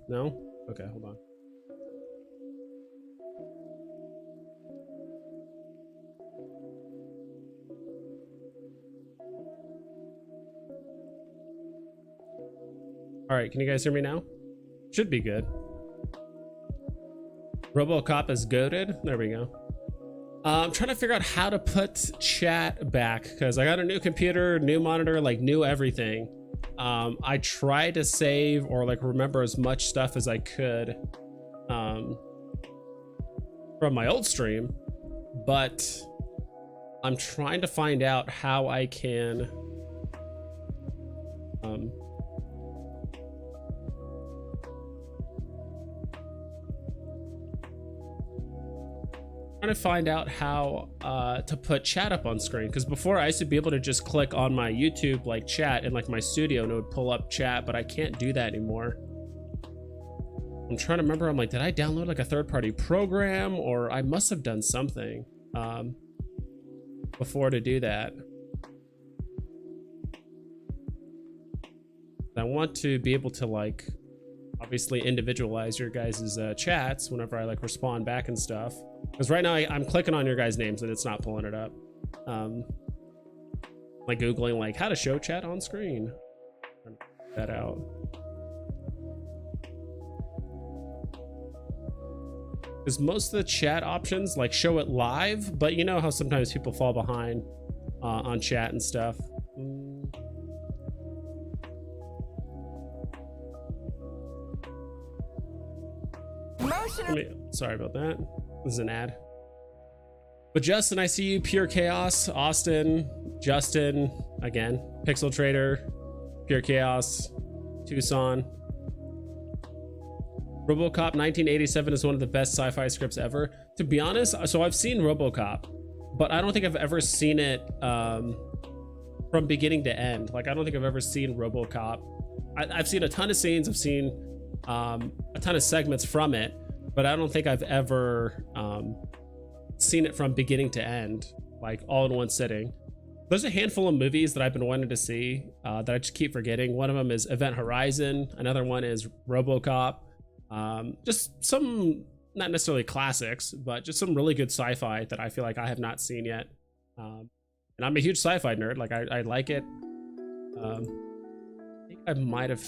No? Okay, hold on. All right, can you guys hear me now? Should be good. RoboCop is goated. There we go. I'm trying to figure out how to put chat back because I got a new computer, new monitor, like new everything. I tried to save or like remember as much stuff as I could from my old stream, but I'm trying to find out how I can trying to find out how to put chat up on screen, because before I used to be able to just click on my YouTube like chat in like my studio and it would pull up chat, but I can't do that anymore. I'm trying to remember. I'm like, did I download like a third-party program, or I must have done something before to do that. I want to be able to like obviously individualize your guys' chats whenever I like respond back and stuff, because right now I'm clicking on your guys' names and it's not pulling it up. Like googling like how to show chat on screen. Trying to figure that out. Because most of the chat options like show it live, but you know how sometimes people fall behind on chat and stuff. Sorry about that. This is an ad. But Justin, I see you. Pure Chaos, Austin, Justin, again, Pixel Trader, Pure Chaos, Tucson. RoboCop 1987 is one of the best sci-fi scripts ever. To be honest, so I've seen RoboCop, but I don't think I've ever seen it from beginning to end. Like, I don't think I've ever seen RoboCop. I've seen a ton of scenes. I've seen a ton of segments from it, but I don't think I've ever seen it from beginning to end, like all in one sitting. There's a handful of movies that I've been wanting to see that I just keep forgetting. One of them is Event Horizon. Another one is RoboCop. Just some, not necessarily classics, but just some really good sci-fi that I feel like I have not seen yet. And I'm a huge sci-fi nerd. Like I like it. I think I might have.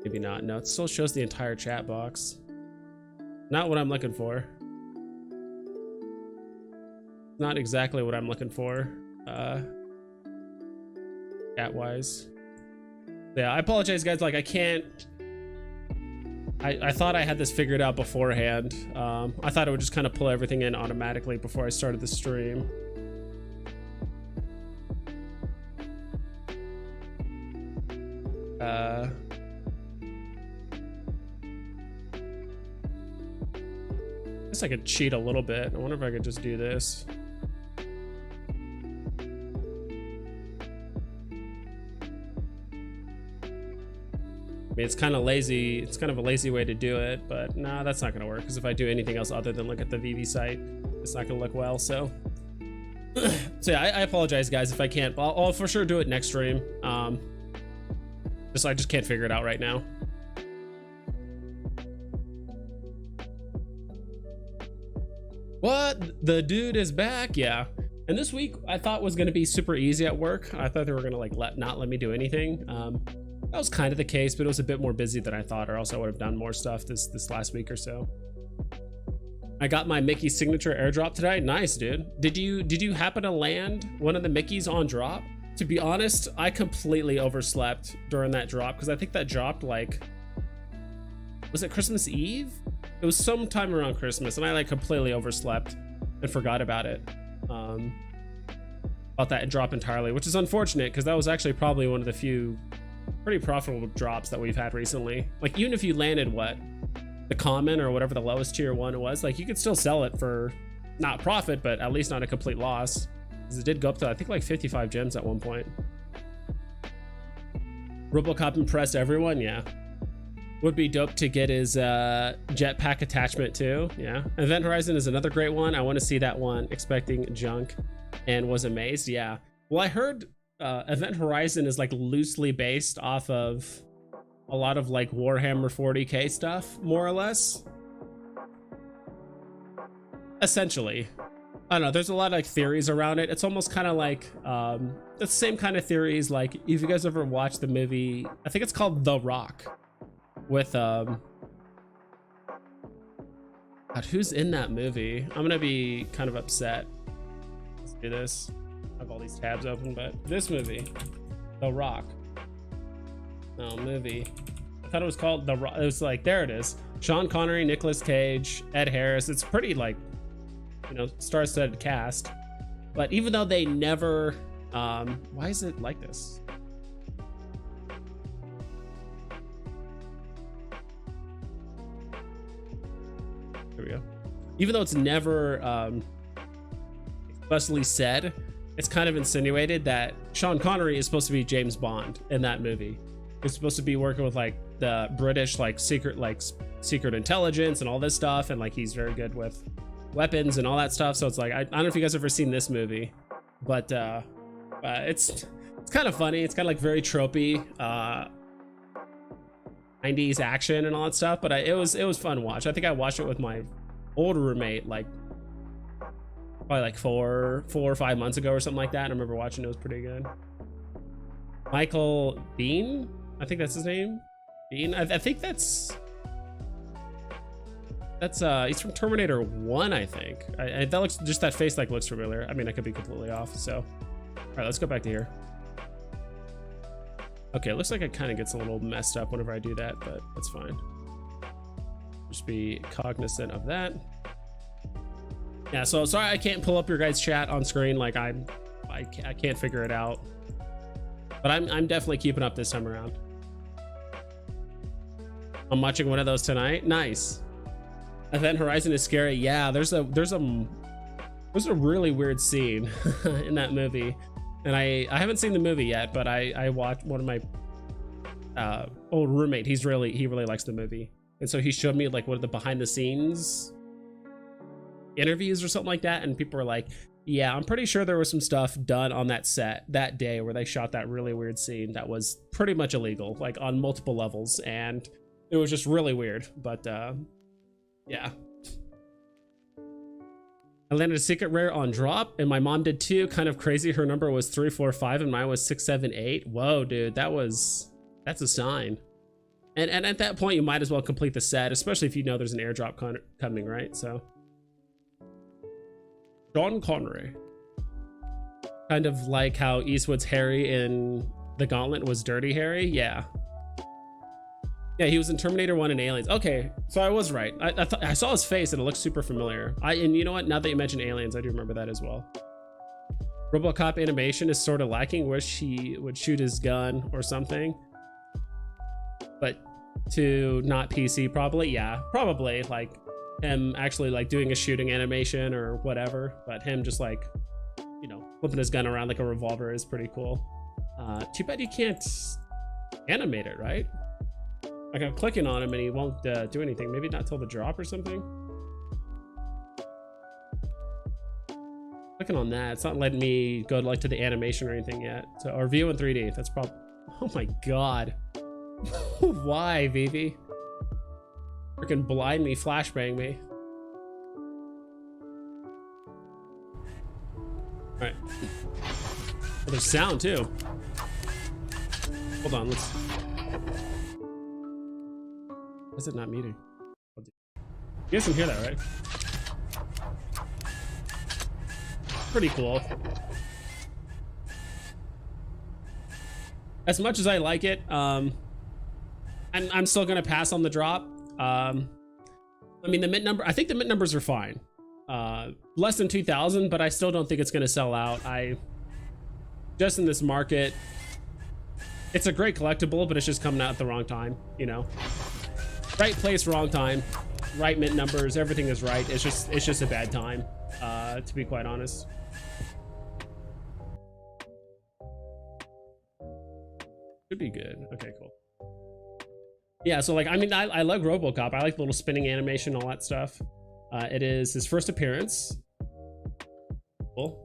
Maybe not. No, it still shows the entire chat box. Not what I'm looking for. Not exactly what I'm looking for. Chat wise. Yeah, I apologize, guys. Like I can't. I thought I had this figured out beforehand. I thought it would just kind of pull everything in automatically before I started the stream. I guess I could cheat a little bit. I wonder if I could just do this. I mean, it's kind of lazy. It's kind of a lazy way to do it, but nah, that's not gonna work, because if I do anything else other than look at the Veve site, it's not gonna look well. So so yeah, I apologize, guys, if I can't. I'll for sure do it next stream. I just can't figure it out right now. What? The dude is back? Yeah. And this week I thought was going to be super easy at work. I thought they were going to like not let me do anything. That was kind of the case, but it was a bit more busy than I thought, or else I would have done more stuff this last week or so. I got my Mickey signature airdrop today. Nice, dude. Did you happen to land one of the Mickeys on drop? To be honest, I completely overslept during that drop, because I think that dropped like, was it Christmas Eve? It was sometime around Christmas, and I like completely overslept and forgot about it. About that drop entirely, which is unfortunate, because that was actually probably one of the few pretty profitable drops that we've had recently. Like, even if you landed what, the common or whatever the lowest tier one was, like you could still sell it for not profit, but at least not a complete loss, because it did go up to I think like 55 gems at one point. RoboCop impressed everyone. Yeah, Would be dope to get his jetpack attachment too. Yeah. Event Horizon is another great one. I want to see that one. Expecting junk and was amazed. Yeah. Well, I heard Event Horizon is like loosely based off of a lot of like Warhammer 40k stuff, more or less. Essentially. I don't know, there's a lot of like theories around it. It's almost kind of like the same kind of theories. Like if you guys ever watched the movie, I think it's called The Rock, with God, who's in that movie? I'm gonna be kind of upset. Let's do this. I have all these tabs open, but this movie, The Rock. No, movie. I thought it was called The Rock. It was like, there it is. Sean Connery, Nicolas Cage, Ed Harris. It's pretty like, you know, star-studded cast. But even though they never, why is it like this? There we go. Even though it's never explicitly said, it's kind of insinuated that Sean Connery is supposed to be James Bond in that movie. He's supposed to be working with like the British like secret intelligence and all this stuff, and like he's very good with weapons and all that stuff. So it's like, I don't know if you guys have ever seen this movie, but it's kind of funny. It's kind of like very tropey 90s action and all that stuff, but it was fun to watch. I think I watched it with my old roommate like probably like four or 5 months ago or something like that. I remember watching it. It was pretty good. Michael Bean, I think that's his name. Bean. I think that's he's from Terminator 1, I think. That looks, just that face like looks familiar. I mean, I could be completely off. So all right, let's go back to here. Okay, it looks like it kind of gets a little messed up whenever I do that, but that's fine. Just be cognizant of that. Yeah, so sorry I can't pull up your guys' chat on screen. Like I can't figure it out, but I'm definitely keeping up this time around. I'm watching one of those tonight. Nice. Event Horizon is scary. Yeah, there's a really weird scene in that movie, and I haven't seen the movie yet, but I watched one of my old roommate. He really likes the movie, and so he showed me like one of the behind the scenes interviews or something like that, and people were like, yeah, I'm pretty sure there was some stuff done on that set that day where they shot that really weird scene that was pretty much illegal, like on multiple levels, and it was just really weird. But yeah, I landed a secret rare on drop, and my mom did too. Kind of crazy. Her number was 345 and mine was 678. Whoa, dude, that's a sign. And at that point you might as well complete the set, especially if you know there's an airdrop coming, right? So Sean Connery, kind of like how Eastwood's Harry in The Gauntlet was Dirty Harry. Yeah, he was in Terminator 1 and Aliens. Okay, so I was right. I saw his face and it looked super familiar. And you know what, now that you mentioned Aliens, I do remember that as well. RoboCop animation is sort of lacking. Wish he would shoot his gun or something, but to not PC probably. Yeah, probably like him actually like doing a shooting animation or whatever, but him just like, you know, flipping his gun around like a revolver is pretty cool. Too bad you can't animate it, right? Like I'm clicking on him and he won't do anything. Maybe not till the drop or something. Clicking on that, it's not letting me go like to the animation or anything yet. So, or view in 3D. That's probably, oh my god. Why, Veve? Freaking blind me, flashbang me. All right. Oh, there's sound too. Hold on, let's. Why is it not muting? You guys can hear that, right? Pretty cool. As much as I like it, I'm still gonna pass on the drop. I mean, the mint number, I think the mint numbers are fine. Less than 2,000, but I still don't think it's gonna sell out. Just in this market, it's a great collectible, but it's just coming out at the wrong time, you know? Right place, wrong time, right mint numbers, everything is right. It's just a bad time, to be quite honest. Should be good. Okay, cool. Yeah, so like, I mean, I like RoboCop. I like the little spinning animation, all that stuff. It is his first appearance. Cool.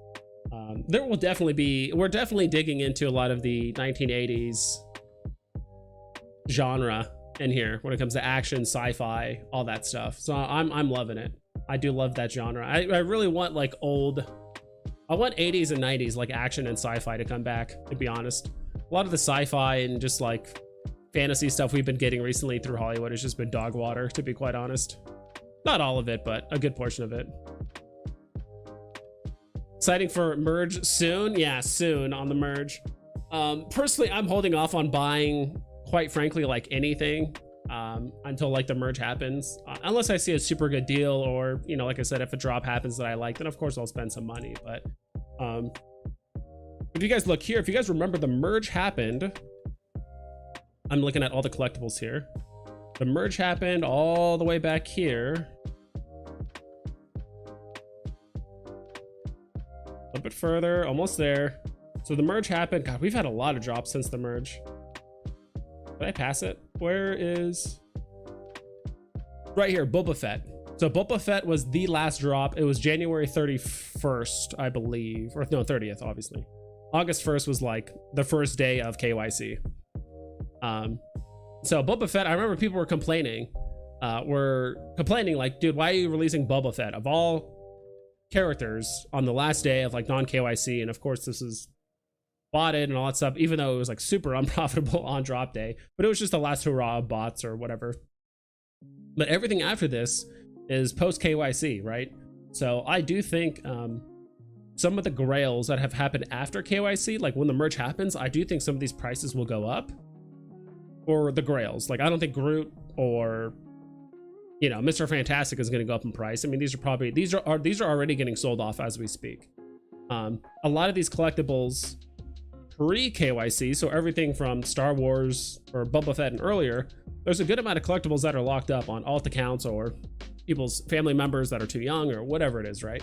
There will definitely be, we're definitely digging into a lot of the 1980s genre in here when it comes to action, sci-fi, all that stuff. So I'm loving it. I do love that genre. I really want like I want 80s and 90s like action and sci-fi to come back, to be honest. A lot of the sci-fi and just like fantasy stuff we've been getting recently through Hollywood has just been dog water, to be quite honest. Not all of it, but a good portion of it. Exciting for merge soon? Yeah, soon on the merge. Personally, I'm holding off on buying, quite frankly, like anything until like the merge happens. Unless I see a super good deal, or, you know, like I said, if a drop happens that I like, then of course I'll spend some money. But if you guys look here, if you guys remember, the merge happened. I'm looking at all the collectibles here. The merge happened all the way back here. A little bit further, almost there. So the merge happened. God, we've had a lot of drops since the merge. Did I pass it? Where is... Right here, Boba Fett. So Boba Fett was the last drop. It was January 31st, I believe. Or no, 30th, obviously. August 1st was like the first day of KYC. So Boba Fett, I remember people were complaining. Like, dude, why are you releasing Boba Fett of all characters on the last day of like non-KYC? And of course this is botted and all that stuff, even though it was like super unprofitable on drop day, but it was just the last hurrah of bots or whatever. But everything after this is post KYC, right? So I do think some of the grails that have happened after KYC, like when the merge happens, I do think some of these prices will go up. Or the grails, like I don't think Groot or, you know, Mr. Fantastic is going to go up in price. I mean, these are already getting sold off as we speak. A lot of these collectibles pre KYC, so everything from Star Wars or Boba Fett and earlier, there's a good amount of collectibles that are locked up on alt accounts or people's family members that are too young or whatever it is, right?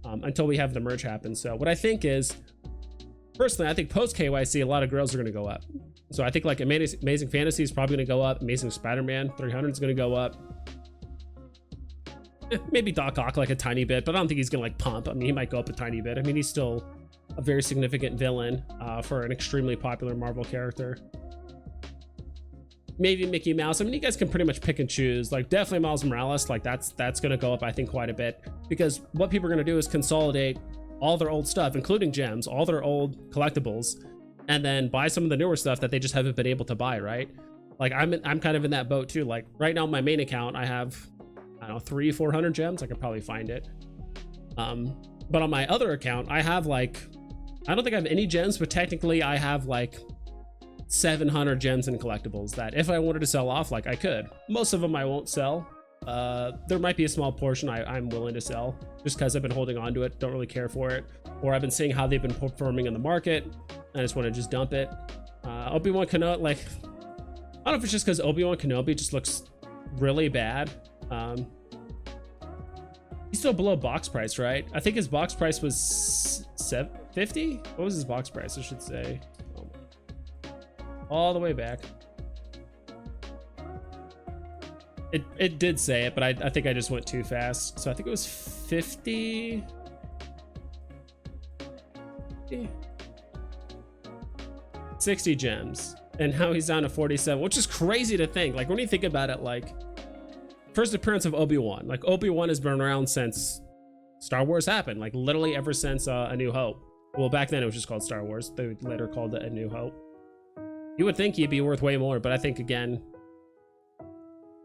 Until we have the merge happen. So what I think is, personally, I think post KYC, a lot of grails are going to go up. So I think like Amazing Fantasy is probably going to go up. Amazing Spider-Man 300 is going to go up. Maybe Doc Ock like a tiny bit, but I don't think he's going to like pump. I mean, he might go up a tiny bit. I mean, he's still a very significant villain for an extremely popular Marvel character. Maybe Mickey Mouse. I mean, you guys can pretty much pick and choose. Like definitely Miles Morales, like that's going to go up, I think, quite a bit, because what people are going to do is consolidate all their old stuff, including gems, all their old collectibles, and then buy some of the newer stuff that they just haven't been able to buy, right? Like I'm kind of in that boat too. Like right now, my main account, I have, I don't know, 300-400 gems. I could probably find it. But on my other account, I have like, I don't think I have any gems, but technically I have like 700 gems and collectibles that if I wanted to sell off, like I could. Most of them I won't sell. There might be a small portion I'm willing to sell just because I've been holding on to it, don't really care for it, or I've been seeing how they've been performing in the market and I just want to just dump it. Obi-Wan Kenobi, like, I don't know if it's just because Obi-Wan Kenobi just looks really bad. He's still below box price, right? I think his box price was $750. What was his box price? I should say all the way back. It did say it, but I think I just went too fast. So I think it was 50. 60 gems. And now he's down to 47, which is crazy to think. Like when you think about it, like first appearance of Obi-Wan. Like Obi-Wan has been around since Star Wars happened. Like literally ever since A New Hope. Well, back then it was just called Star Wars. They later called it A New Hope. You would think he'd be worth way more, but I think again,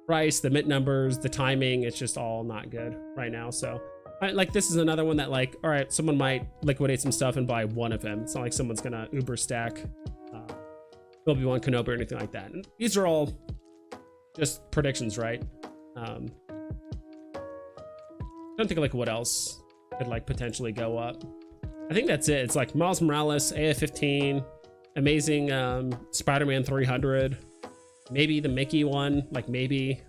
price, the mint numbers, the timing, it's just all not good right now. So like this is another one that like, all right, someone might liquidate some stuff and buy one of him. It's not like someone's gonna uber stack Obi-Wan Kenobi or anything like that. And these are all just predictions, right? Don't think like what else could like potentially go up. I think that's it. It's like Miles Morales, AF-15, Amazing Spider-Man 300, maybe the Mickey one, like maybe.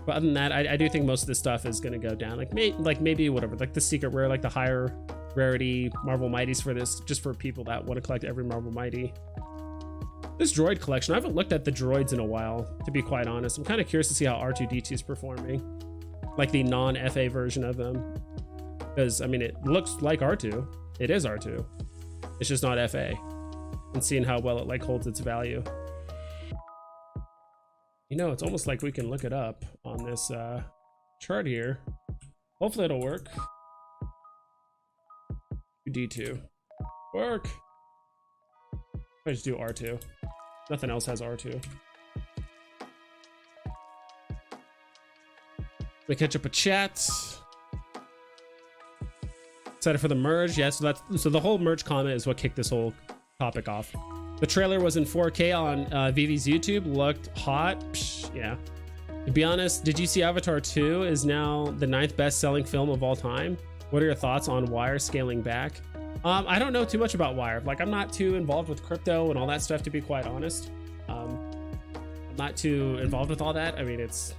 But other than that, I do think most of this stuff is gonna go down. Like maybe whatever, like the secret rare, like the higher rarity Marvel Mighties for this, just for people that want to collect every Marvel Mighty. This droid collection, I haven't looked at the droids in a while, to be quite honest. I'm kind of curious to see how R2-D2 is performing, like the non-FA version of them, because I mean it looks like R2. It is R2. It's just not FA. And seeing how well it like holds its value. You know, it's almost like we can look it up on this chart here. Hopefully it'll work. D2. Work. I just do R2. Nothing else has R2. We catch up a chat. Excited for the merge. Yeah, so the whole merge comment is what kicked this whole topic off. The trailer was in 4K on Veve's YouTube. Looked hot. Psh, yeah. To be honest, did you see Avatar 2 is now the 9th best-selling film of all time? What are your thoughts on Wire scaling back? I don't know too much about Wire. Like, I'm not too involved with crypto and all that stuff, to be quite honest. I'm not too involved with all that. I mean, it's...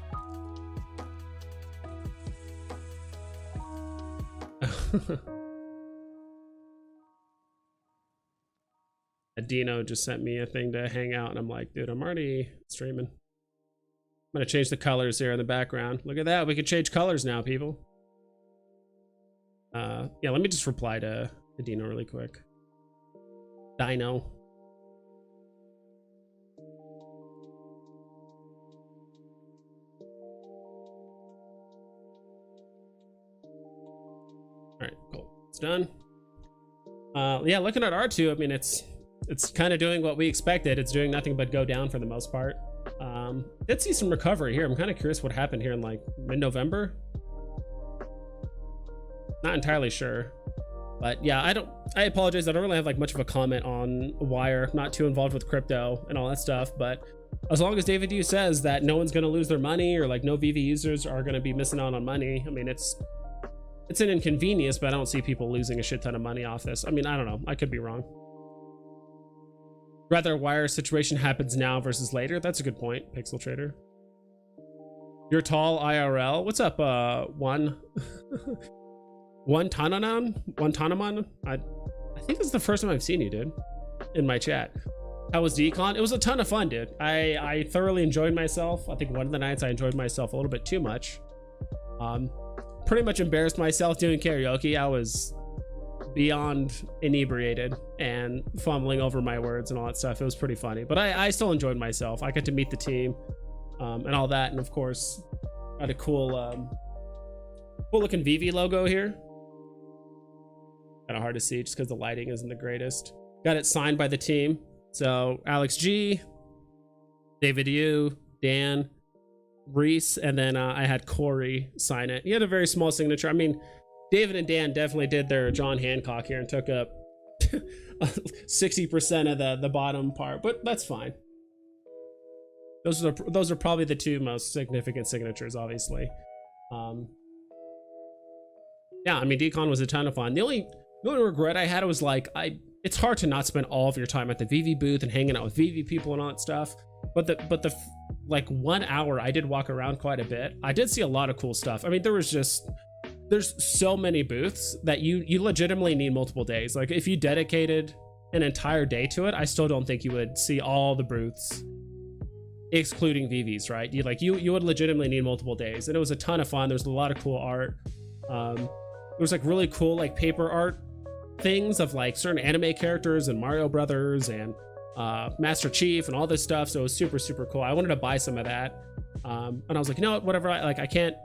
Adino just sent me a thing to hang out, and I'm like, dude, I'm already streaming. I'm gonna change the colors here in the background. Look at that. We can change colors now, people. Yeah, let me just reply to Adino really quick. Dino. All right, cool. It's done. Yeah, looking at R2, I mean, it's kind of doing what we expected. It's doing nothing but go down for the most part. Did see some recovery here. I'm kind of curious what happened here in like mid-November. Not entirely sure, but yeah, I apologize. I don't really have like much of a comment on Wire. Not too involved with crypto and all that stuff, but as long as David Yu says that no one's going to lose their money, or like no VV users are going to be missing out on money, I mean, it's an inconvenience, but I don't see people losing a shit ton of money off this. I mean, I don't know. I could be wrong. Rather, Wire situation happens now versus later. That's a good point, Pixel Trader. You're tall IRL. What's up, one Tanaman? I think this is the first time I've seen you, dude, in my chat. How was decon? It was a ton of fun, dude. I thoroughly enjoyed myself. I think one of the nights I enjoyed myself a little bit too much. Pretty much embarrassed myself doing karaoke. I was beyond inebriated and fumbling over my words and all that stuff. It was pretty funny, but I still enjoyed myself. I got to meet the team and all that, and of course got a cool looking Veve logo here. Kind of hard to see just because the lighting isn't the greatest. Got it signed by the team. So Alex G, David Yu, Dan, Reese, and then I had Corey sign it. He had a very small signature. I mean, David and Dan definitely did their John Hancock here and took up 60% of the bottom part, but that's fine. Those are probably the two most significant signatures, obviously. Yeah, I mean, decon was a ton of fun. The only regret I had was like, it's hard to not spend all of your time at the Veve booth and hanging out with Veve people and all that stuff. But the like 1 hour I did walk around quite a bit. I did see a lot of cool stuff. I mean, there's so many booths that you legitimately need multiple days. Like if you dedicated an entire day to it, I still don't think you would see all the booths, excluding Veve's, right? You would legitimately need multiple days, and it was a ton of fun. There's a lot of cool art. There was like really cool like paper art things of like certain anime characters and Mario Brothers and Master Chief and all this stuff. So it was super, super cool. I wanted to buy some of that. And I was like, you know what, whatever. I can't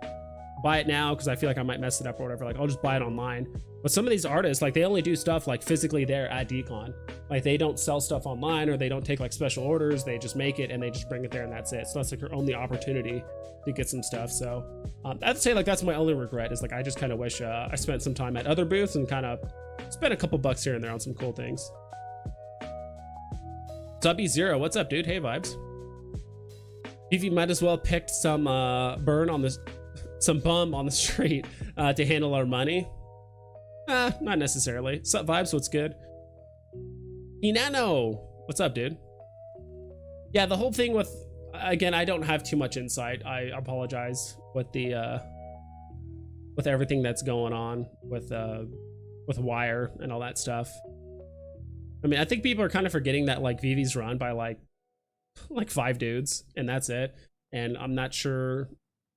buy it now because I feel like I might mess it up or whatever. Like I'll just buy it online. But some of these artists, like they only do stuff like physically there at decon. Like they don't sell stuff online, or they don't take like special orders. They just make it and they just bring it there and that's it. So that's like your only opportunity to get some stuff. So I'd say like that's my only regret, is like I just kind of wish I spent some time at other booths and kind of spent a couple bucks here and there on some cool things. Subby Zero, what's up, dude? Hey, vibes. Veve might as well picked some bum on the street to handle our money. Not necessarily. Sup, vibes? What's good? Inano, what's up, dude? Yeah, the whole thing with, again, I don't have too much insight. I apologize with the with everything that's going on with Wire and all that stuff. I mean, I think people are kind of forgetting that like Veve's run by like like 5 dudes, and that's it. And I'm not sure,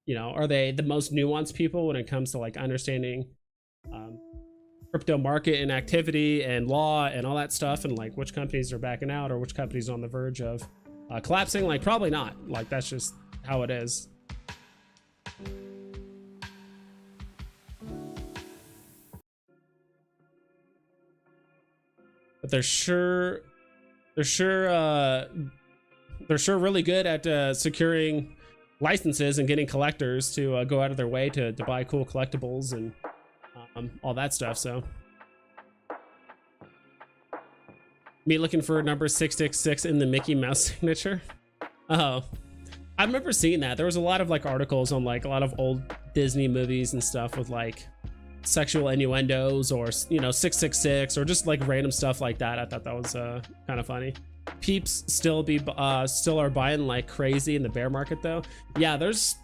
you know, are they the most nuanced people when it comes to like understanding crypto market and activity and law and all that stuff, and like which companies are backing out or which companies are on the verge of collapsing? Like probably not. Like that's just how it is. But they're sure really good at securing licenses and getting collectors to go out of their way to buy cool collectibles and all that stuff. So me looking for number 666 in the Mickey Mouse signature. Oh, I remember seeing that. There was a lot of like articles on like a lot of old Disney movies and stuff with like sexual innuendos or, you know, 666 or just like random stuff like that. I thought that was kind of funny. Peeps still are buying like crazy in the bear market though. Yeah, there's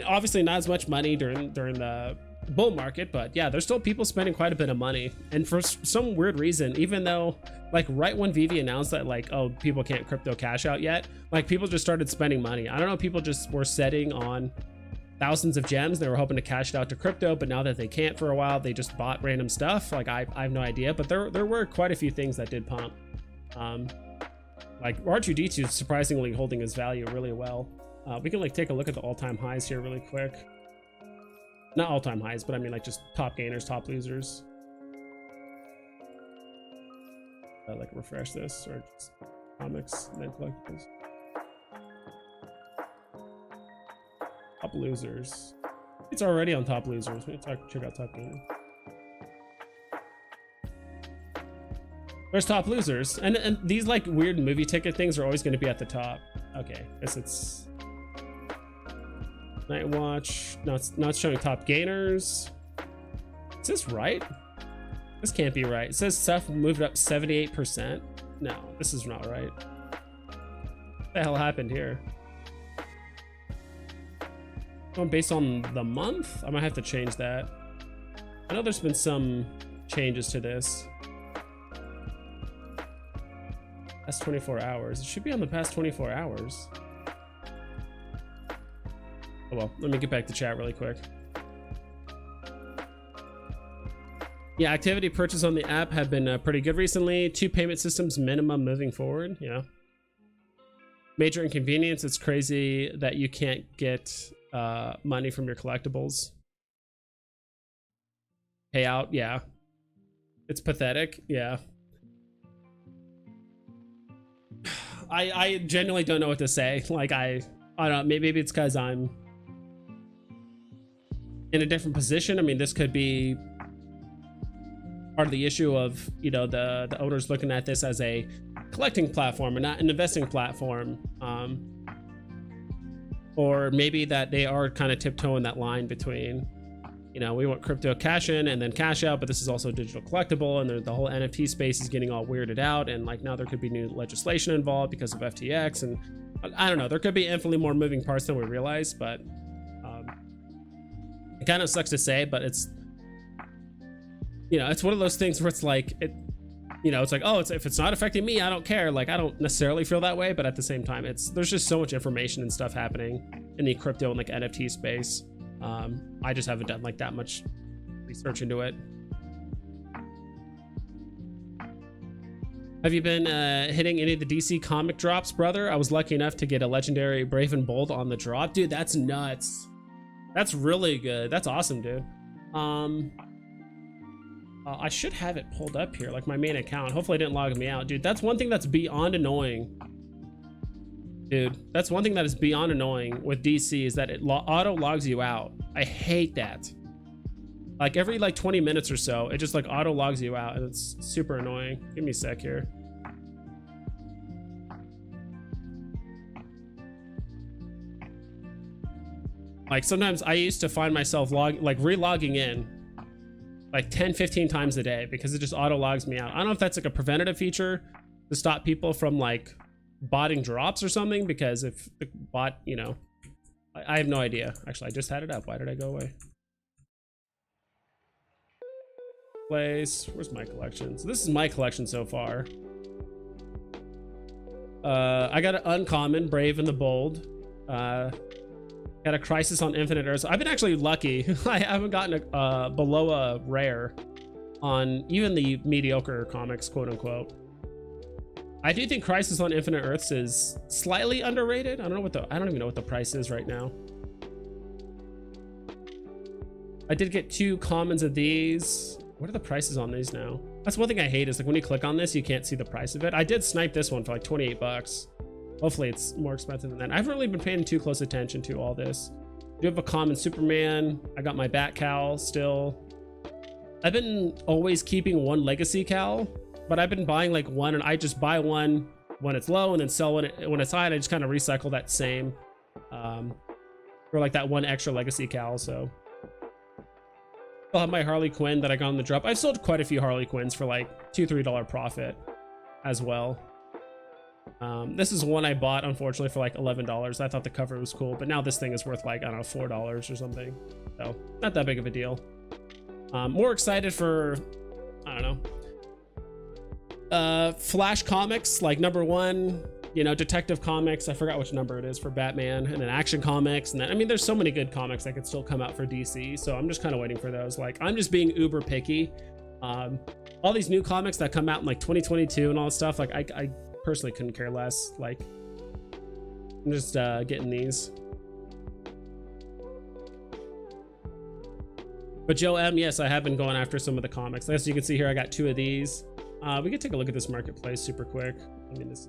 obviously not as much money during the bull market, but yeah, there's still people spending quite a bit of money. And for some weird reason, even though like right when Veve announced that like, oh, people can't crypto cash out yet, like people just started spending money. I don't know, people just were setting on thousands of gems. They were hoping to cash it out to crypto, but now that they can't for a while, they just bought random stuff. Like I have no idea, but there were quite a few things that did pump. Like R2D2 is surprisingly holding his value really well. We can like take a look at the all-time highs here really quick. Not all-time highs, but I mean like just top gainers, top losers. Like refresh this or just comics and then collectibles. Top losers. It's already on top losers. Check out top gainers. There's top losers, and these like weird movie ticket things are always going to be at the top. Okay, guess it's Night Watch. No, it's showing top gainers. Is this right? This can't be right. It says stuff moved up 78%. No, this is not right. What the hell happened here? Going based on the month? I might have to change that. I know there's been some changes to this. Past 24 hours. It should be on the past 24 hours. Oh well, let me get back to chat really quick. Yeah, activity purchase on the app have been pretty good recently. 2 payment systems minimum moving forward. Yeah. Major inconvenience. It's crazy that you can't get money from your collectibles. Payout. Yeah. It's pathetic. Yeah. I genuinely don't know what to say. Like I don't know, maybe it's because I'm in a different position. I mean, this could be part of the issue of, you know, the owners looking at this as a collecting platform and not an investing platform. Or maybe that they are kind of tiptoeing that line between, you know, we want crypto cash in and then cash out, but this is also digital collectible, and the whole NFT space is getting all weirded out, and like now there could be new legislation involved because of FTX, and I don't know, there could be infinitely more moving parts than we realize, but it kind of sucks to say, but it's, you know, it's one of those things where it's like, it, you know, it's like, oh, if it's not affecting me, I don't care. Like, I don't necessarily feel that way, but at the same time, there's just so much information and stuff happening in the crypto and like NFT space. I just haven't done like that much research into it. Have you been hitting any of the DC comic drops, brother? I was lucky enough to get a legendary Brave and Bold on the drop. Dude, that's nuts. That's really good. That's awesome, dude. I should have it pulled up here, like my main account. Hopefully it didn't log me out. Dude, that's one thing that's beyond annoying. Dude, that's one thing that is beyond annoying with DC is that it auto logs you out. I hate that. Like every like 20 minutes or so, it just like auto logs you out, and it's super annoying. Give me a sec here. Like sometimes I used to find myself re-logging in like 10-15 times a day because it just auto logs me out. I don't know if that's like a preventative feature to stop people from like botting drops or something, because if the bot, you know, I have no idea. Actually, I just had it up. Why did I go away? Place, where's my collection? So this is my collection so far. I got an uncommon, Brave and the Bold. Got a Crisis on Infinite Earths. I've been actually lucky. I haven't gotten a below a rare on even the mediocre comics, quote unquote. I do think Crisis on Infinite Earths is slightly underrated. I don't even know what the price is right now. I did get 2 commons of these. What are the prices on these now? That's one thing I hate is like when you click on this, you can't see the price of it. I did snipe this one for like 28 bucks. Hopefully it's more expensive than that. I haven't really been paying too close attention to all this. I do have a common Superman. I got my Bat Cowl still. I've been always keeping one Legacy Cowl, but I've been buying like one, and I just buy one when it's low and then sell when it's high, and I just kind of recycle that same for like that one extra Legacy Cowl. So I'll have my Harley Quinn that I got on the drop. I've sold quite a few Harley Quinns for like $2-3 profit as well. This is one I bought, unfortunately, for like $11. I thought the cover was cool, but now this thing is worth like, I don't know, $4 or something. So not that big of a deal. More excited for, I don't know, Flash comics, like #1, you know, Detective Comics. I forgot which number it is for Batman, and then Action Comics. And then, I mean, there's so many good comics that could still come out for DC. So I'm just kind of waiting for those. Like, I'm just being uber picky. All these new comics that come out in like 2022 and all that stuff, like I personally couldn't care less. Like, I'm just getting these. But Joe M, yes, I have been going after some of the comics. As you can see here, I got 2 of these. We can take a look at this marketplace super quick. I mean, this.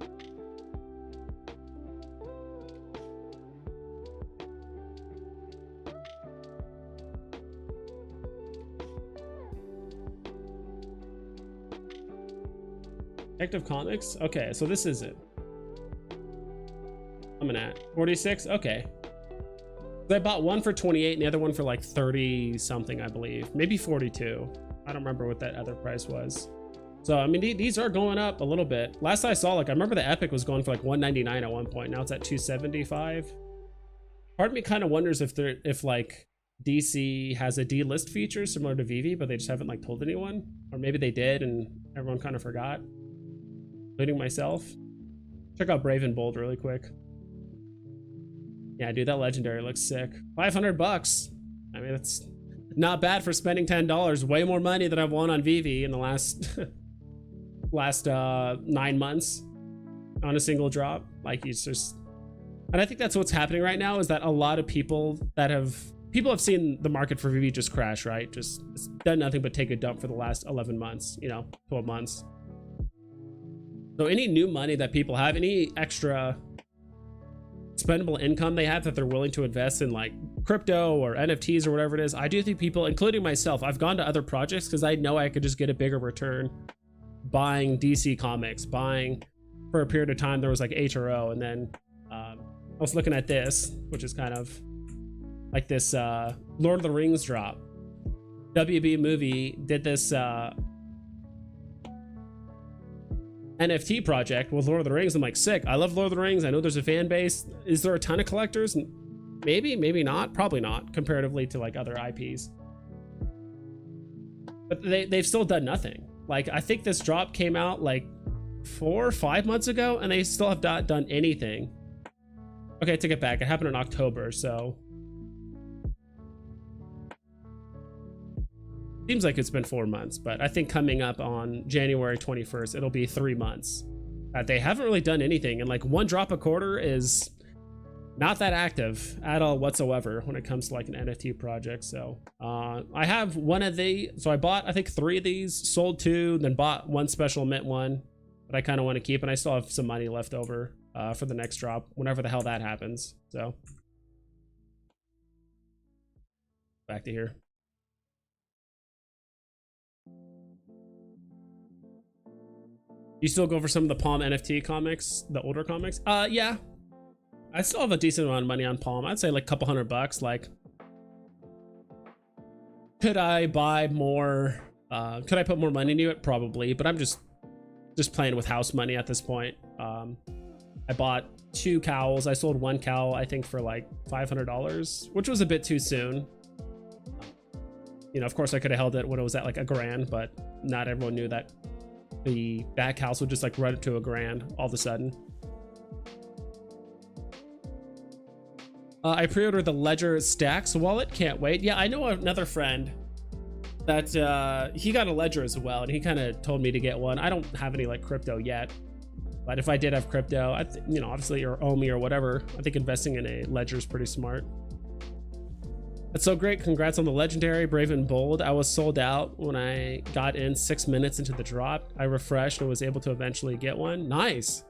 Detective Comics. Okay, so this is it. I'm at 46. Okay. I bought one for 28 and the other one for like 30 something, I believe. Maybe 42. I don't remember what that other price was. So, I mean, these are going up a little bit. Last I saw, like, I remember the Epic was going for like $199 at one point. Now it's at $275. Part of me kind of wonders if like DC has a delist feature similar to Veve, but they just haven't like told anyone, or maybe they did and everyone kind of forgot, including myself. Check out Brave and Bold really quick. Yeah, dude, that legendary looks sick. 500 bucks. I mean, that's not bad for spending $10. Way more money than I've won on Veve in the last 9 months on a single drop. Like, it's just, and I think that's what's happening right now, is that a lot of people have seen the market for Veve just crash, right? Just, it's done nothing but take a dump for the last 11 months, you know, 12 months. So any new money that people have, any extra spendable income they have that they're willing to invest in like crypto or NFTs or whatever it is, I do think people, including myself, I've gone to other projects because I know I could just get a bigger return buying DC Comics, buying for a period of time. There was like HRO, and then I was looking at this, which is kind of like this Lord of the Rings drop. WB Movie did this NFT project with Lord of the Rings. I'm like, sick. I love Lord of the Rings. I know there's a fan base. Is there a ton of collectors? Maybe, maybe not. Probably not, comparatively to like other IPs. But they've still done nothing. Like, I think this drop came out like 4 or 5 months ago, and they still have not done anything. Okay, I take it back. It happened in October, so seems like it's been 4 months, but I think coming up on January 21st, it'll be 3 months. They haven't really done anything, and like one drop a quarter is not that active at all whatsoever when it comes to like an NFT project. So I have one of the, so I bought I think 3 of these, sold 2, then bought one special mint one that I kind of want to keep, and I still have some money left over for the next drop, whenever the hell that happens. So back to here. You still go for some of the Palm NFT comics, the older comics? Yeah. I still have a decent amount of money on Palm. I'd say like a couple $100. Like, could I buy more? Could I put more money into it? Probably, but I'm just playing with house money at this point. I bought 2 cowls. I sold 1 cowl, I think, for like $500, which was a bit too soon. You know, of course I could have held it when it was at like $1,000, but not everyone knew that the back house would just like run up to $1,000 all of a sudden. I pre-ordered the Ledger Stacks wallet. Can't wait. Yeah, I know another friend that he got a Ledger as well, and he kind of told me to get one. I don't have any like crypto yet, but if I did have crypto, you know, obviously, or ecomi or whatever, I think investing in a Ledger is pretty smart. That's so great. Congrats on the legendary Brave and Bold. I was sold out when I got in 6 minutes into the drop. I refreshed and was able to eventually get one. Nice.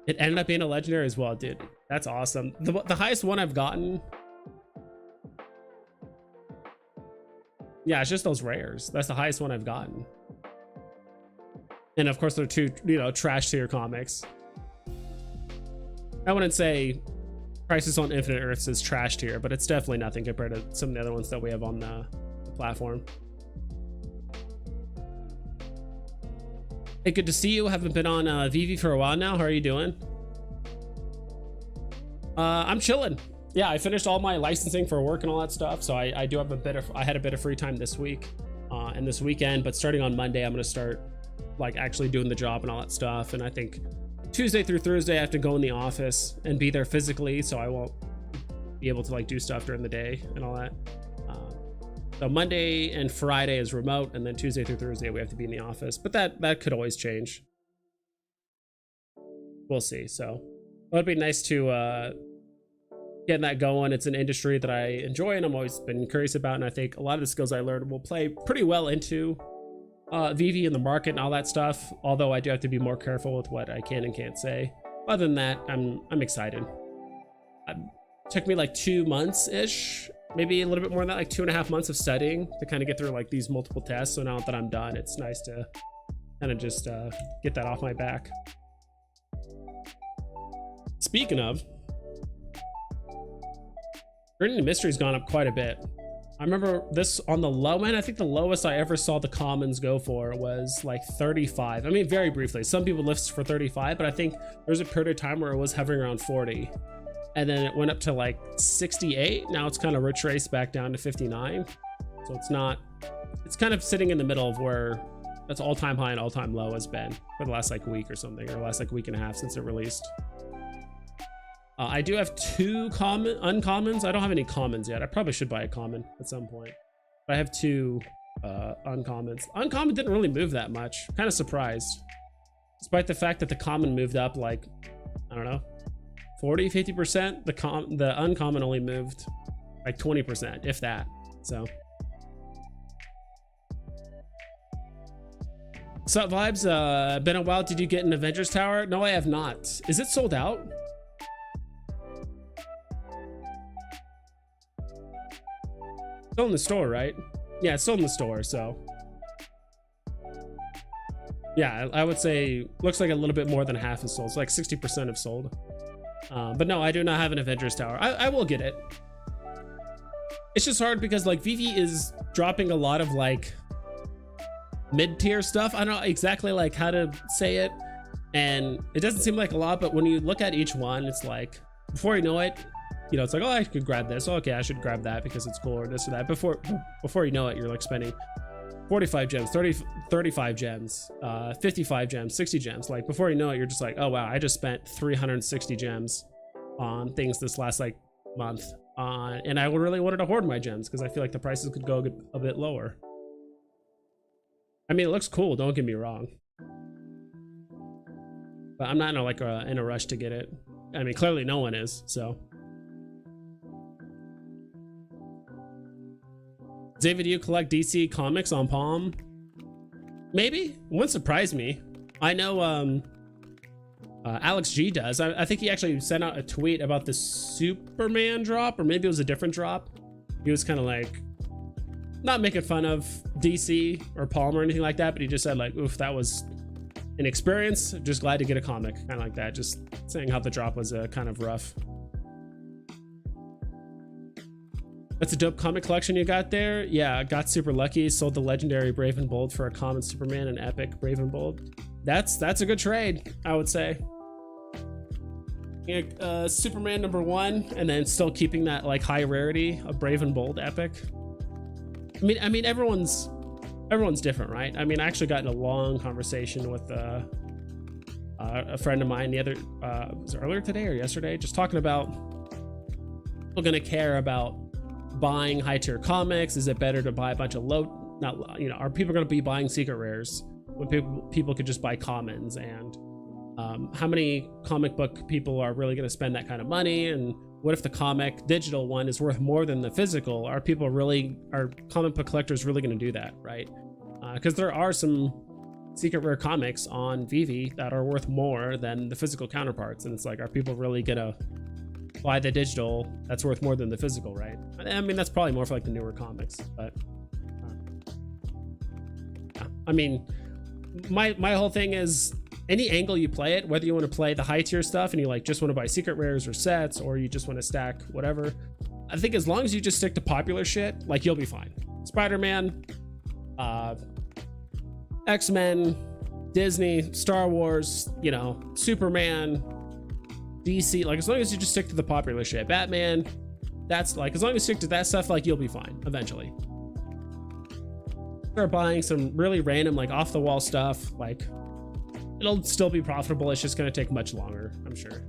It ended up being a legendary as well, dude. That's awesome. The highest one I've gotten, yeah, it's just those rares. That's the highest one I've gotten. And of course, they're two, you know, trash tier comics. I wouldn't say Crisis on Infinite Earths is trash tier, but it's definitely nothing compared to some of the other ones that we have on the platform. Hey, good to see you. Haven't been on Veve for a while now. How are you doing? I'm chilling. Yeah, I finished all my licensing for work and all that stuff, so I do have I had a bit of free time this week and this weekend, but starting on Monday, I'm gonna start like actually doing the job and all that stuff. And I think Tuesday through Thursday, I have to go in the office and be there physically, so I won't be able to like do stuff during the day and all that. So Monday and Friday is remote, and then Tuesday through Thursday we have to be in the office. But that could always change. We'll see. So it'd be nice to getting that going. It's an industry that I enjoy and I'm always been curious about, and I think a lot of the skills I learned will play pretty well into Veve and the market and all that stuff. Although I do have to be more careful with what I can and can't say. Other than that, I'm excited. It took me like 2 months ish, maybe a little bit more than that, like 2.5 months of studying to kind of get through like these multiple tests. So now that I'm done, it's nice to kind of just get that off my back. Speaking of, Gradient Mystery's gone up quite a bit. I remember this on the low end. I think the lowest I ever saw the commons go for was like 35. I mean, very briefly. Some people lift for 35, but I think there's a period of time where it was hovering around 40. And then it went up to like 68. Now it's kind of retraced back down to 59. So it's kind of sitting in the middle of where that's all-time high and all-time low has been for the last like week or something, or last like week and a half since it released. I do have 2 uncommons. I don't have any commons yet. I probably should buy a common at some point. But I have 2 uncommons. Uncommon didn't really move that much. Kind of surprised. Despite the fact that the common moved up like, I don't know, 40-50%, the uncommon only moved like 20%, if that. So what's up, vibes? Been a while. Did you get an Avengers Tower? No, I have not. Is it sold out? Still in the store, right? Yeah, it's still in the store. So yeah, I would say looks like a little bit more than half is sold. It's like 60% have sold. But no, I do not have an Avengers Tower. I will get it. It's just hard because like Veve is dropping a lot of like mid-tier stuff. I don't know exactly like how to say it, and it doesn't seem like a lot, but when you look at each one, it's like before you know it, you know, it's like, oh, I could grab this. Oh, okay, I should grab that because it's cool, or this or that. Before you know it, you're like spending 45 gems, 35 gems, 55 gems, 60 gems. Like before you know it, you're just like, oh wow, I just spent 360 gems on things this last like month. And I really wanted to hoard my gems because I feel like the prices could go a bit lower. I mean, it looks cool, don't get me wrong, but I'm not in a rush to get it. I mean, clearly no one is, so. David, do you collect DC comics on Palm? Maybe. It wouldn't surprise me. I know Alex G does. I think he actually sent out a tweet about the Superman drop, or maybe it was a different drop. He was kind of like not making fun of DC or Palm or anything like that, but he just said like, oof, that was an experience. Just glad to get a comic, kind of like that. Just saying how the drop was kind of rough. That's a dope comic collection you got there. Yeah, I got super lucky. Sold the legendary Brave and Bold for a common Superman and epic Brave and Bold. That's a good trade, I would say. Yeah, Superman #1, and then still keeping that like high rarity of Brave and Bold epic. I mean, everyone's different, right? I mean, I actually got in a long conversation with a friend of mine the other was it earlier today or yesterday, just talking about people gonna care about buying high tier comics. Is it better to buy a bunch of low, not, you know, are people gonna be buying secret rares when people could just buy commons? And how many comic book people are really gonna spend that kind of money? And what if the comic digital one is worth more than the physical? Are comic book collectors really gonna do that, right? Because there are some secret rare comics on Veve that are worth more than the physical counterparts, and it's like, are people really gonna buy the digital that's worth more than the physical, right? I mean, that's probably more for like the newer comics, but yeah. I mean, my whole thing is, any angle you play it, whether you want to play the high tier stuff and you like just want to buy secret rares or sets, or you just want to stack whatever, I think as long as you just stick to popular shit, like, you'll be fine. Spider-Man, X-Men, Disney, Star Wars, you know, Superman, DC, like, as long as you just stick to the popular shit. Batman, that's like, as long as you stick to that stuff, like, you'll be fine eventually. Start buying some really random, like, off the wall stuff, like, it'll still be profitable. It's just going to take much longer, I'm sure.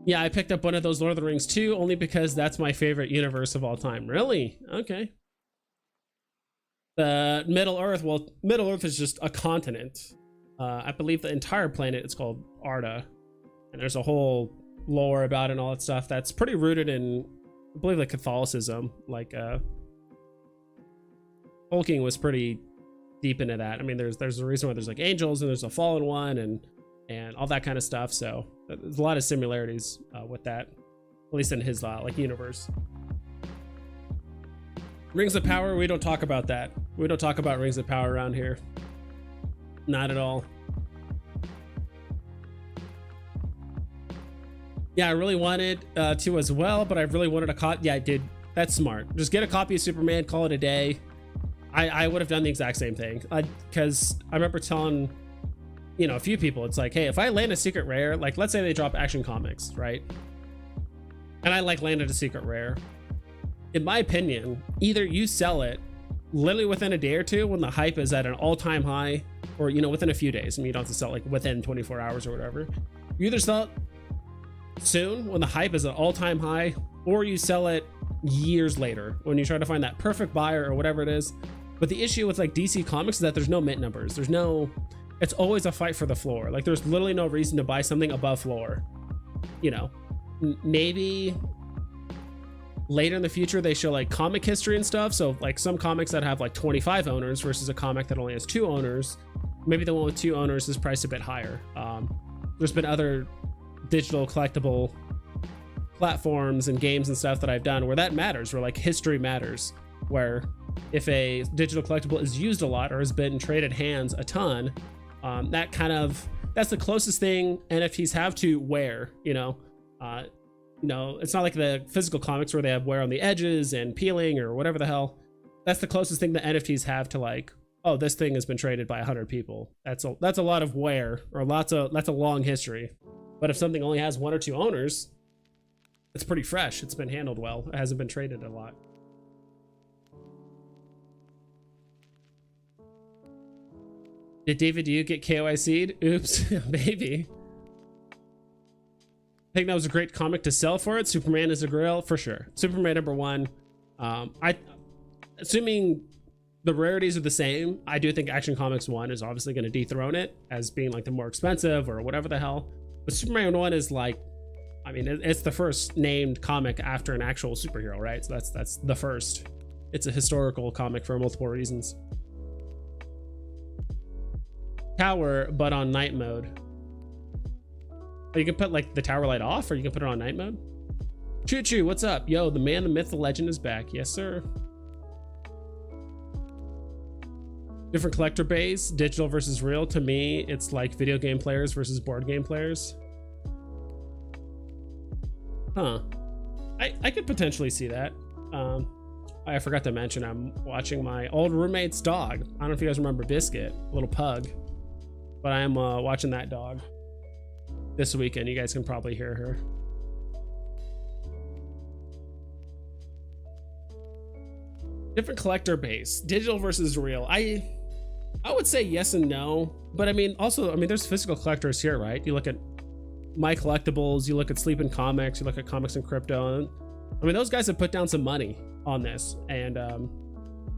Yeah, I picked up one of those Lord of the Rings too, only because that's my favorite universe of all time. Really? Okay. The Middle Earth, well, Middle Earth is just a continent. I believe the entire planet is called Arda, and there's a whole lore about it and all that stuff that's pretty rooted in, I believe, like Catholicism. Like Tolkien was pretty deep into that. I mean, there's a reason why there's like angels and there's a fallen one and all that kind of stuff. So there's a lot of similarities with that, at least in his like universe. Rings of Power, we don't talk about that. We don't talk about Rings of Power around here. Not at all. Yeah, I really wanted to as well, but I really wanted a copy. Yeah, I did. That's smart. Just get a copy of Superman, call it a day. I would have done the exact same thing, because I remember telling, you know, a few people, it's like, hey, if I land a secret rare, like, let's say they drop Action Comics, right? And I like landed a secret rare. In my opinion, either you sell it literally within a day or two when the hype is at an all-time high, or, you know, within a few days. I mean, you don't have to sell it like within 24 hours or whatever. You either sell it soon when the hype is at all-time high, or you sell it years later when you try to find that perfect buyer or whatever it is. But the issue with like DC Comics is that there's no mint numbers. It's always a fight for the floor. Like, there's literally no reason to buy something above floor. You know, maybe later in the future they show like comic history and stuff. So like some comics that have like 25 owners versus a comic that only has 2 owners, maybe the one with 2 owners is priced a bit higher. There's been other digital collectible platforms and games and stuff that I've done where that matters, where like history matters, where if a digital collectible is used a lot or has been traded hands a ton, that's the closest thing NFTs have to wear. You know, it's not like the physical comics where they have wear on the edges and peeling or whatever the hell. That's the closest thing that NFTs have to like, oh, this thing has been traded by 100 people. That's a lot of wear, or that's a long history. But if something only has 1 or 2 owners, it's pretty fresh. It's been handled well. It hasn't been traded a lot. Did David Yu get KOIC'd? Oops, maybe. I think that was a great comic to sell for it. Superman is a grail for sure. Superman #1. Assuming the rarities are the same, I do think Action Comics 1 is obviously going to dethrone it as being like the more expensive or whatever the hell. But Superman 1 is like, I mean, it's the first named comic after an actual superhero, right? So that's the first. It's a historical comic for multiple reasons. Tower, but on night mode. You can put like the tower light off, or you can put it on night mode. Choo Choo, what's up? Yo, the man, the myth, the legend is back. Yes, sir. Different collector base, digital versus real. To me, it's like video game players versus board game players. Huh. I could potentially see that. I forgot to mention I'm watching my old roommate's dog. I don't know if you guys remember Biscuit, a little pug, but I am watching that dog this weekend. You guys can probably hear her. different collector base, digital versus real. I would say yes and no, but I mean, also, I mean, there's physical collectors here, right? You look at My Collectibles, you look at Sleeping Comics, you look at Comics and Crypto. And, I mean, those guys have put down some money on this, and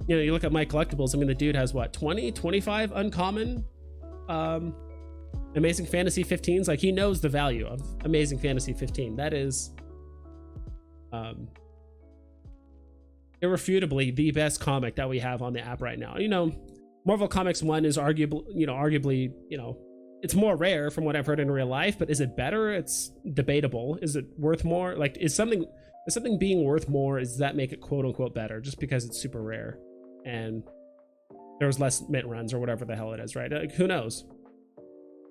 you know, you look at My Collectibles. I mean, the dude has what, 20, 25 uncommon, Amazing Fantasy 15s. Like, he knows the value of Amazing Fantasy 15. That is, irrefutably the best comic that we have on the app right now. You know, Marvel Comics 1 is arguably, it's more rare from what I've heard in real life, but is it better? It's debatable. Is it worth more? Like, is something being worth more, does that make it quote unquote better just because it's super rare and there's less mint runs or whatever the hell it is, right? Like, who knows?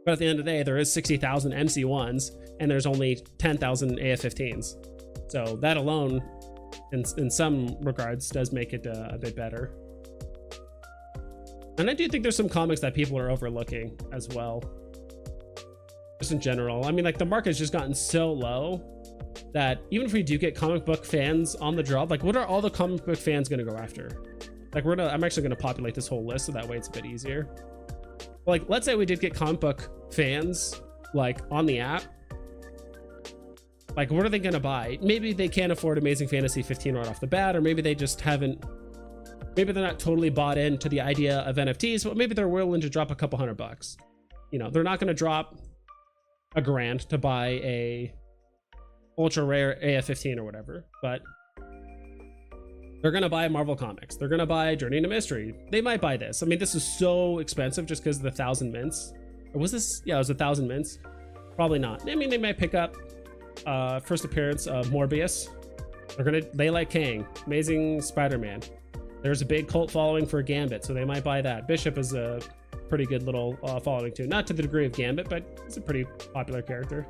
But at the end of the day, there is 60,000 MC1s and there's only 10,000 AF15s. So that alone, in some regards, does make it a bit better. And I do think there's some comics that people are overlooking as well. Just in general. I mean, like, the market's just gotten so low that even if we do get comic book fans on the drop, like, what are all the comic book fans going to go after? Like, I'm actually going to populate this whole list so that way it's a bit easier. Like, let's say we did get comic book fans, like, on the app. Like, what are they going to buy? Maybe they can't afford Amazing Fantasy 15 right off the bat, or maybe they just haven't, maybe they're not totally bought into the idea of NFTs, but maybe they're willing to drop a couple $100. You know, they're not going to drop $1,000 to buy a ultra rare AF15 or whatever, but they're going to buy Marvel Comics. They're going to buy Journey into Mystery. They might buy this. I mean, this is so expensive just because of the 1,000 mints. Or was this? Yeah, it was 1,000 mints. Probably not. I mean, they might pick up first appearance of Morbius. They like Kang, Amazing Spider-Man. There's a big cult following for Gambit, so they might buy that. Bishop is a pretty good little following too. Not to the degree of Gambit, but it's a pretty popular character.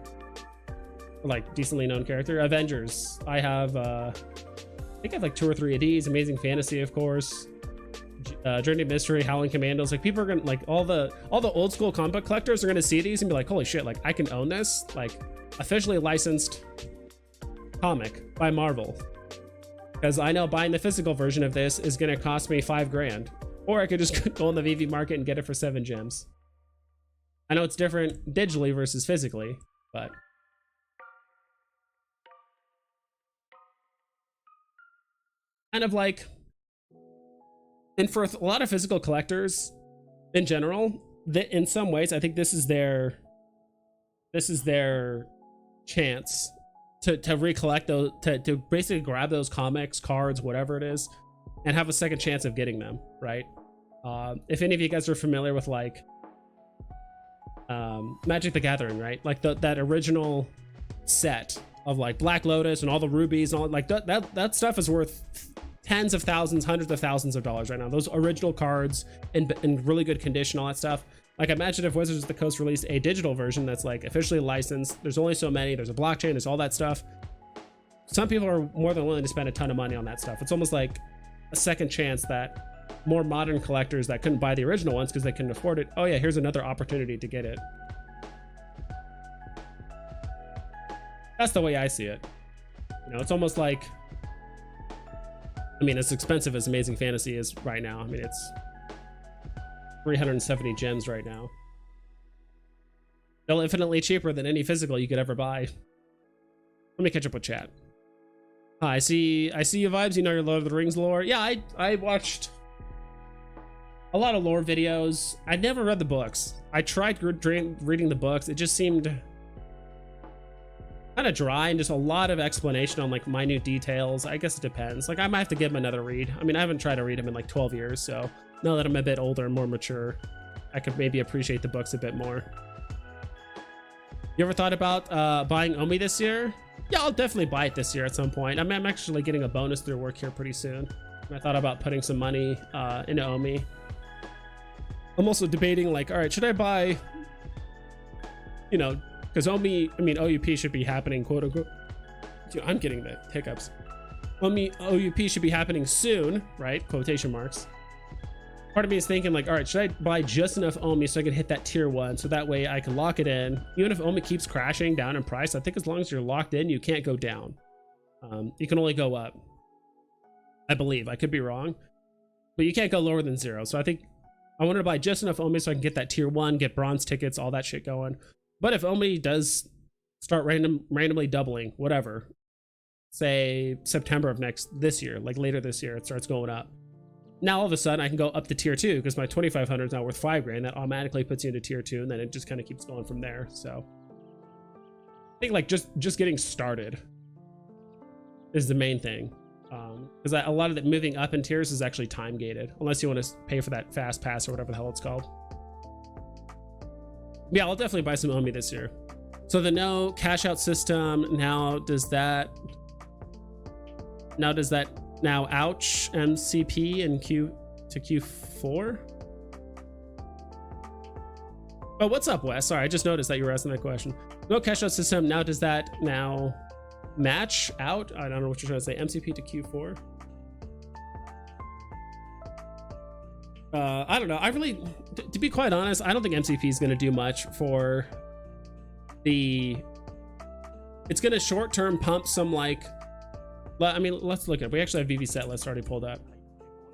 Like, decently known character. Avengers. I think I have like 2 or 3 of these. Amazing Fantasy, of course. Journey to Mystery, Howling Commandos. Like, people are gonna, like, all the old school comic book collectors are gonna see these and be like, holy shit, like, I can own this. Like, officially licensed comic by Marvel. Because I know buying the physical version of this is gonna cost me $5,000. Or I could just go on the Veve market and get it for 7 gems. I know it's different digitally versus physically, but kind of like, and for a lot of physical collectors in general, in some ways, I think this is their chance to recollect those, to basically grab those comics, cards, whatever it is, and have a second chance of getting them, right? If any of you guys are familiar with, like, Magic the Gathering, right? Like that original set of, like, Black Lotus and all the rubies and all, like, that stuff is worth tens of thousands, hundreds of thousands of dollars right now. Those original cards in really good condition, all that stuff. Like, imagine if Wizards of the Coast released a digital version that's, like, officially licensed. There's only so many. There's a blockchain. There's all that stuff. Some people are more than willing to spend a ton of money on that stuff. It's almost like a second chance that more modern collectors that couldn't buy the original ones because they couldn't afford it, oh yeah, here's another opportunity to get it. That's the way I see it. You know, it's almost like, I mean, as expensive as Amazing Fantasy is right now, I mean, it's 370 gems right now. Still infinitely cheaper than any physical you could ever buy. Let me catch up with chat. Hi, I see you vibes. You know your Lord of the Rings lore. Yeah, I watched a lot of lore videos. I never read the books. I tried reading the books. It just seemed kind of dry and just a lot of explanation on, like, minute details. I guess it depends. Like, I might have to give him another read. I mean, I haven't tried to read him in like 12 years, so now that I'm a bit older and more mature, I could maybe appreciate the books a bit more. You ever thought about buying Omi this year? Yeah, I'll definitely buy it this year at some point. I mean, I'm actually getting a bonus through work here pretty soon. And I thought about putting some money into Omi. I'm also debating, like, all right, should I buy, you know, because Omi, I mean, OUP should be happening, quote unquote. Dude, I'm getting the hiccups. Omi, OUP should be happening soon, right? Quotation marks. Part of me is thinking, like, all right, should I buy just enough Omi so I can hit that tier 1 so that way I can lock it in? Even if Omi keeps crashing down in price, I think as long as you're locked in, you can't go down. You can only go up. I believe. I could be wrong. but you can't go lower than 0. So I think I wanted to buy just enough Omi so I can get that tier 1, get bronze tickets, all that shit going. But if Omi does start randomly doubling, whatever, say September of this year, like later this year, it starts going up. Now all of a sudden I can go up to tier 2 because my 2500 is now worth 5 grand. That automatically puts you into tier 2, and then it just kind of keeps going from there. So I think like just getting started is the main thing. Because a lot of the moving up in tiers is actually time gated, unless you want to pay for that fast pass or whatever the hell it's called. Yeah, I'll definitely buy some Omi this year. So the no cash out system now does that now ouch MCP and Q to Q4? Oh, what's up, Wes? Sorry, I just noticed that you were asking that question. No cash out system now does that now match out? I don't know what you're trying to say. MCP to Q4. I don't know. I really, to be quite honest, I don't think MCP is going to do much for the. It's going to short term pump some like. I mean, let's look at. We actually have VV set list already pulled up.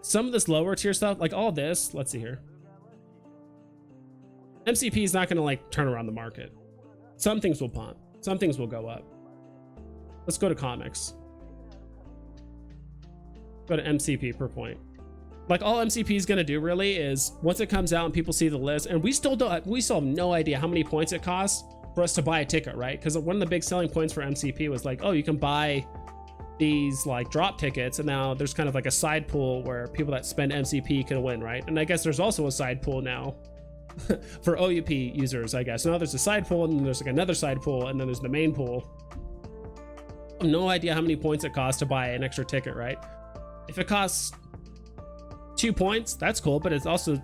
Some of this lower tier stuff, like all this. Let's see here. MCP is not going to like turn around the market. Some things will pump. Some things will go up. Let's go to comics. Go to MCP per point. Like all MCP is going to do really is once it comes out and people see the list, and we still have no idea how many points it costs for us to buy a ticket, right? Because one of the big selling points for MCP was like, oh, you can buy these like drop tickets, and now there's kind of like a side pool where people that spend MCP can win, right? And I guess there's also a side pool now for OUP users, I guess. Now there's a side pool, and then there's like another side pool, and then there's the main pool. I have no idea how many points it costs to buy an extra ticket, right? If it costs 2 points, that's cool, but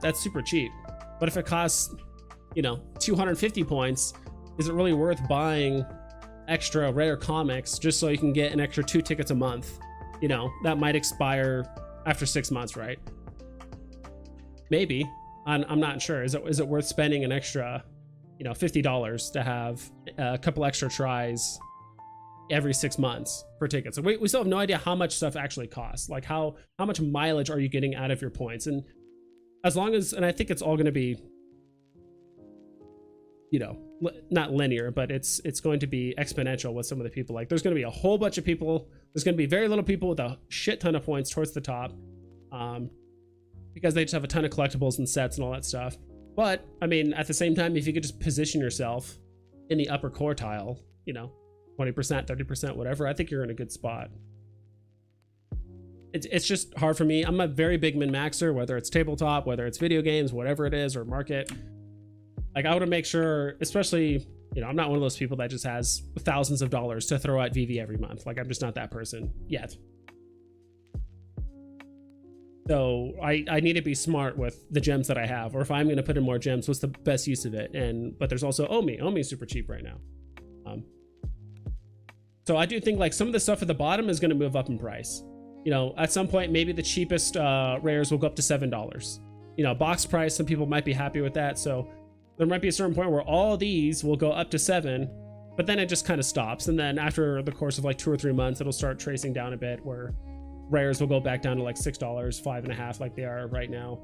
that's super cheap. But if it costs, 250 points, is it really worth buying extra rare comics just so you can get an extra 2 tickets a month? That might expire after 6 months, right? Maybe. I'm not sure. Is it worth spending an extra, $50 to have a couple extra tries every 6 months for tickets? So we still have no idea how much stuff actually costs. Like how much mileage are you getting out of your points? And as long as, and I think it's all going to be, not linear, but it's going to be exponential with some of the people. Like there's going to be a whole bunch of people. There's going to be very little people with a shit ton of points towards the top, because they just have a ton of collectibles and sets and all that stuff. But I mean, at the same time, if you could just position yourself in the upper quartile, 20%, 30%, whatever, I think you're in a good spot. It's just hard for me. I'm a very big min-maxer, whether it's tabletop, whether it's video games, whatever it is, or market. Like I want to make sure, especially, I'm not one of those people that just has thousands of dollars to throw at VV every month. Like I'm just not that person yet. So I need to be smart with the gems that I have, or if I'm going to put in more gems, what's the best use of it? But there's also Omi. Omi is super cheap right now. So I do think like some of the stuff at the bottom is going to move up in price. At some point, maybe the cheapest rares will go up to $7. Box price, some people might be happy with that. So there might be a certain point where all these will go up to $7, but then it just kind of stops. And then after the course of like 2 or 3 months, it'll start tracing down a bit where rares will go back down to like $6, $5.50 like they are right now.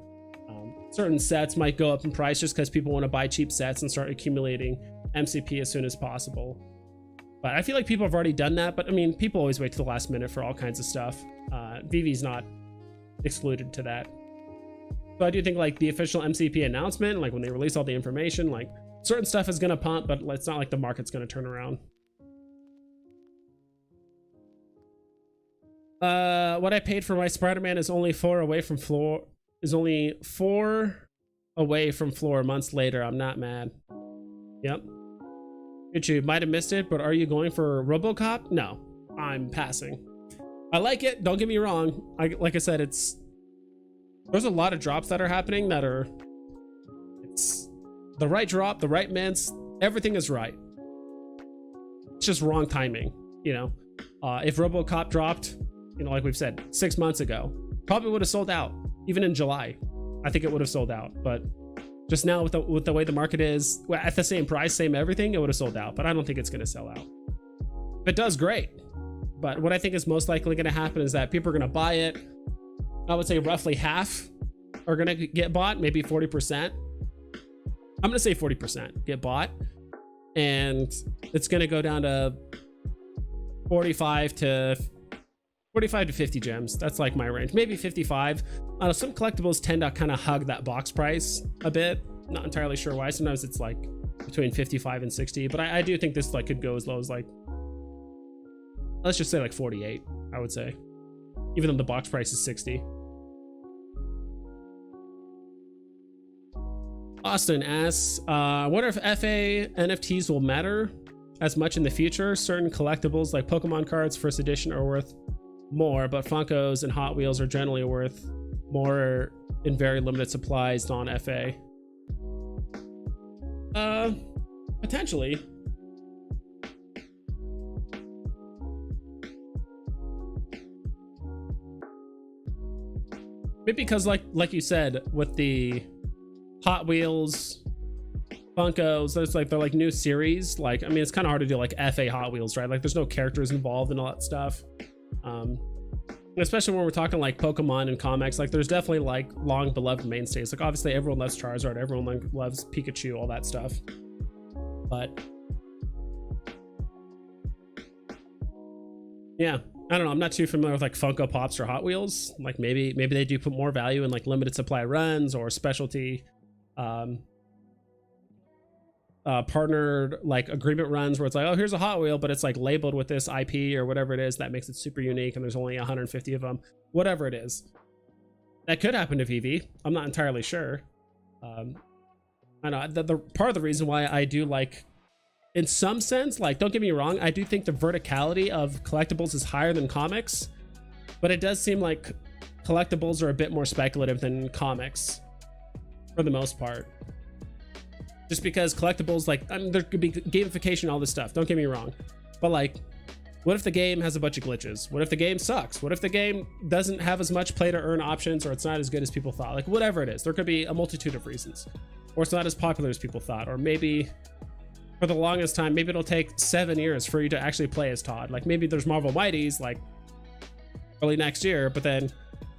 Certain sets might go up in price just because people want to buy cheap sets and start accumulating MCP as soon as possible. But I feel like people have already done that. But I mean, people always wait to the last minute for all kinds of stuff. VV's not excluded to that. So I do think like the official MCP announcement, like when they release all the information, like certain stuff is going to pump, but it's not like the market's going to turn around. What I paid for my Spider-Man is only 4 away from floor. Months later. I'm not mad. Yep. YouTube might have missed it, but are you going for RoboCop? No, I'm passing. I like it. Don't get me wrong. Like I said, there's a lot of drops that are happening that it's the right drop, the right mints. Everything is right. It's just wrong timing. If RoboCop dropped, like we've said, 6 months ago, probably would have sold out. Even in July, I think it would have sold out. But just now with the way the market is, at the same price, same everything, it would have sold out. But I don't think it's going to sell out. If it does, great. But what I think is most likely going to happen is that people are going to buy it. I would say roughly half are gonna get bought, maybe 40%. I'm gonna say 40% get bought, and it's gonna go down to 45 to 50 gems. That's like my range, maybe 55. Some collectibles tend to kind of hug that box price a bit. Not entirely sure why. Sometimes it's like between 55 and 60, but I do think this like could go as low as like, let's just say like 48, I would say, even though the box price is 60. Austin asks, I wonder if FA NFTs will matter as much in the future. Certain collectibles like Pokemon cards first edition are worth more, but Funkos and Hot Wheels are generally worth more in very limited supplies non-FA. Potentially. Maybe because like you said, with the Hot Wheels, Funkos, they're like new series. Like, I mean, it's kind of hard to do like FA Hot Wheels, right? Like there's no characters involved and all that stuff. Especially when we're talking like Pokemon and comics, like there's definitely like long beloved mainstays. Like obviously everyone loves Charizard, everyone loves Pikachu, all that stuff. But yeah, I don't know. I'm not too familiar with like Funko Pops or Hot Wheels. Like maybe they do put more value in like limited supply runs or specialty partnered like agreement runs where it's like, oh, here's a Hot Wheel, but it's like labeled with this IP or whatever it is that makes it super unique, and there's only 150 of them, whatever it is. That could happen to Veve. I'm not entirely sure. I know the part of the reason why I do like, in some sense, like, don't get me wrong, I do think the verticality of collectibles is higher than comics, but it does seem like collectibles are a bit more speculative than comics for the most part. Just because collectibles, like, I mean, there could be gamification, all this stuff, don't get me wrong, but like, what if the game has a bunch of glitches? What if the game sucks? What if the game doesn't have as much play to earn options, or it's not as good as people thought? Like, whatever it is, there could be a multitude of reasons. Or it's not as popular as people thought, or maybe for the longest time, maybe it'll take 7 years for you to actually play as Todd. Like maybe there's Marvel Mighties like early next year, but then,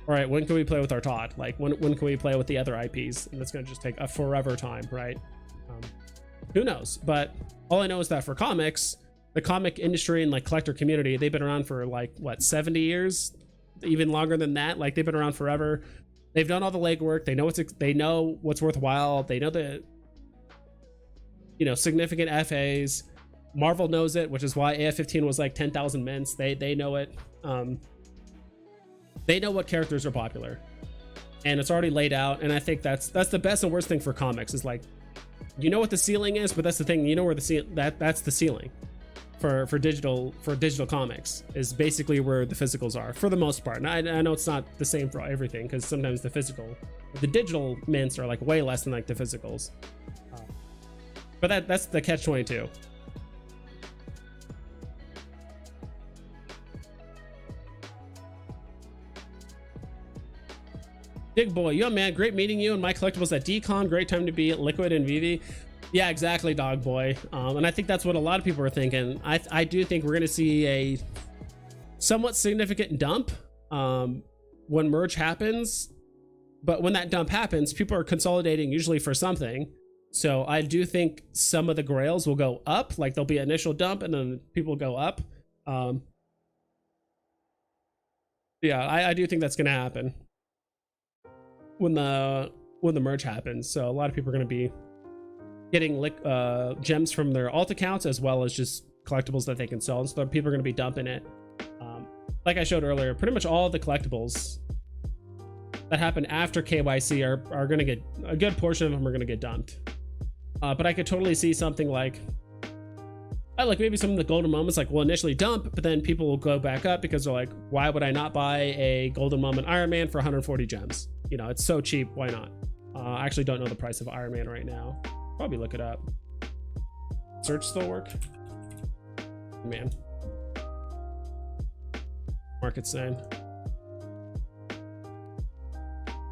all right, when can we play with our Todd? Like when can we play with the other IPs? And it's gonna just take a forever time, right? Who knows? But all I know is that for comics, the comic industry and like collector community, they've been around for like what, 70 years, even longer than that. Like they've been around forever. They've done all the legwork. They know what's worthwhile. They know the, you know, significant FAs. Marvel knows it, which is why AF-15 was like 10,000 mints. They know it. They know what characters are popular, and it's already laid out. And I think that's the best and worst thing for comics is like, you know what the ceiling is, but that's the thing. You know where that's the ceiling for digital comics is basically where the physicals are for the most part. And I know it's not the same for everything, because sometimes the digital mints are like way less than like the physicals. But that's the catch-22. Big boy, yo man, great meeting you and my collectibles at Decon. Great time to be at Liquid and Veve. Yeah, exactly, dog boy. And I think that's what a lot of people are thinking. I do think we're gonna see a somewhat significant dump when merge happens. But when that dump happens, people are consolidating usually for something. So I do think some of the grails will go up. Like there'll be an initial dump and then people go up. Yeah, I do think that's gonna happen when the merge happens. So a lot of people are going to be getting gems from their alt accounts as well as just collectibles that they can sell, and so people are going to be dumping it. Like I showed earlier, pretty much all the collectibles that happen after KYC are going to get, a good portion of them are going to get dumped. But I could totally see something like maybe some of the golden moments like will initially dump, but then people will go back up because they're like, why would I not buy a golden moment Iron Man for 140 gems? You know, it's so cheap, why not? I actually don't know the price of Iron Man right now. Probably look it up. Search still work? Man. Market's saying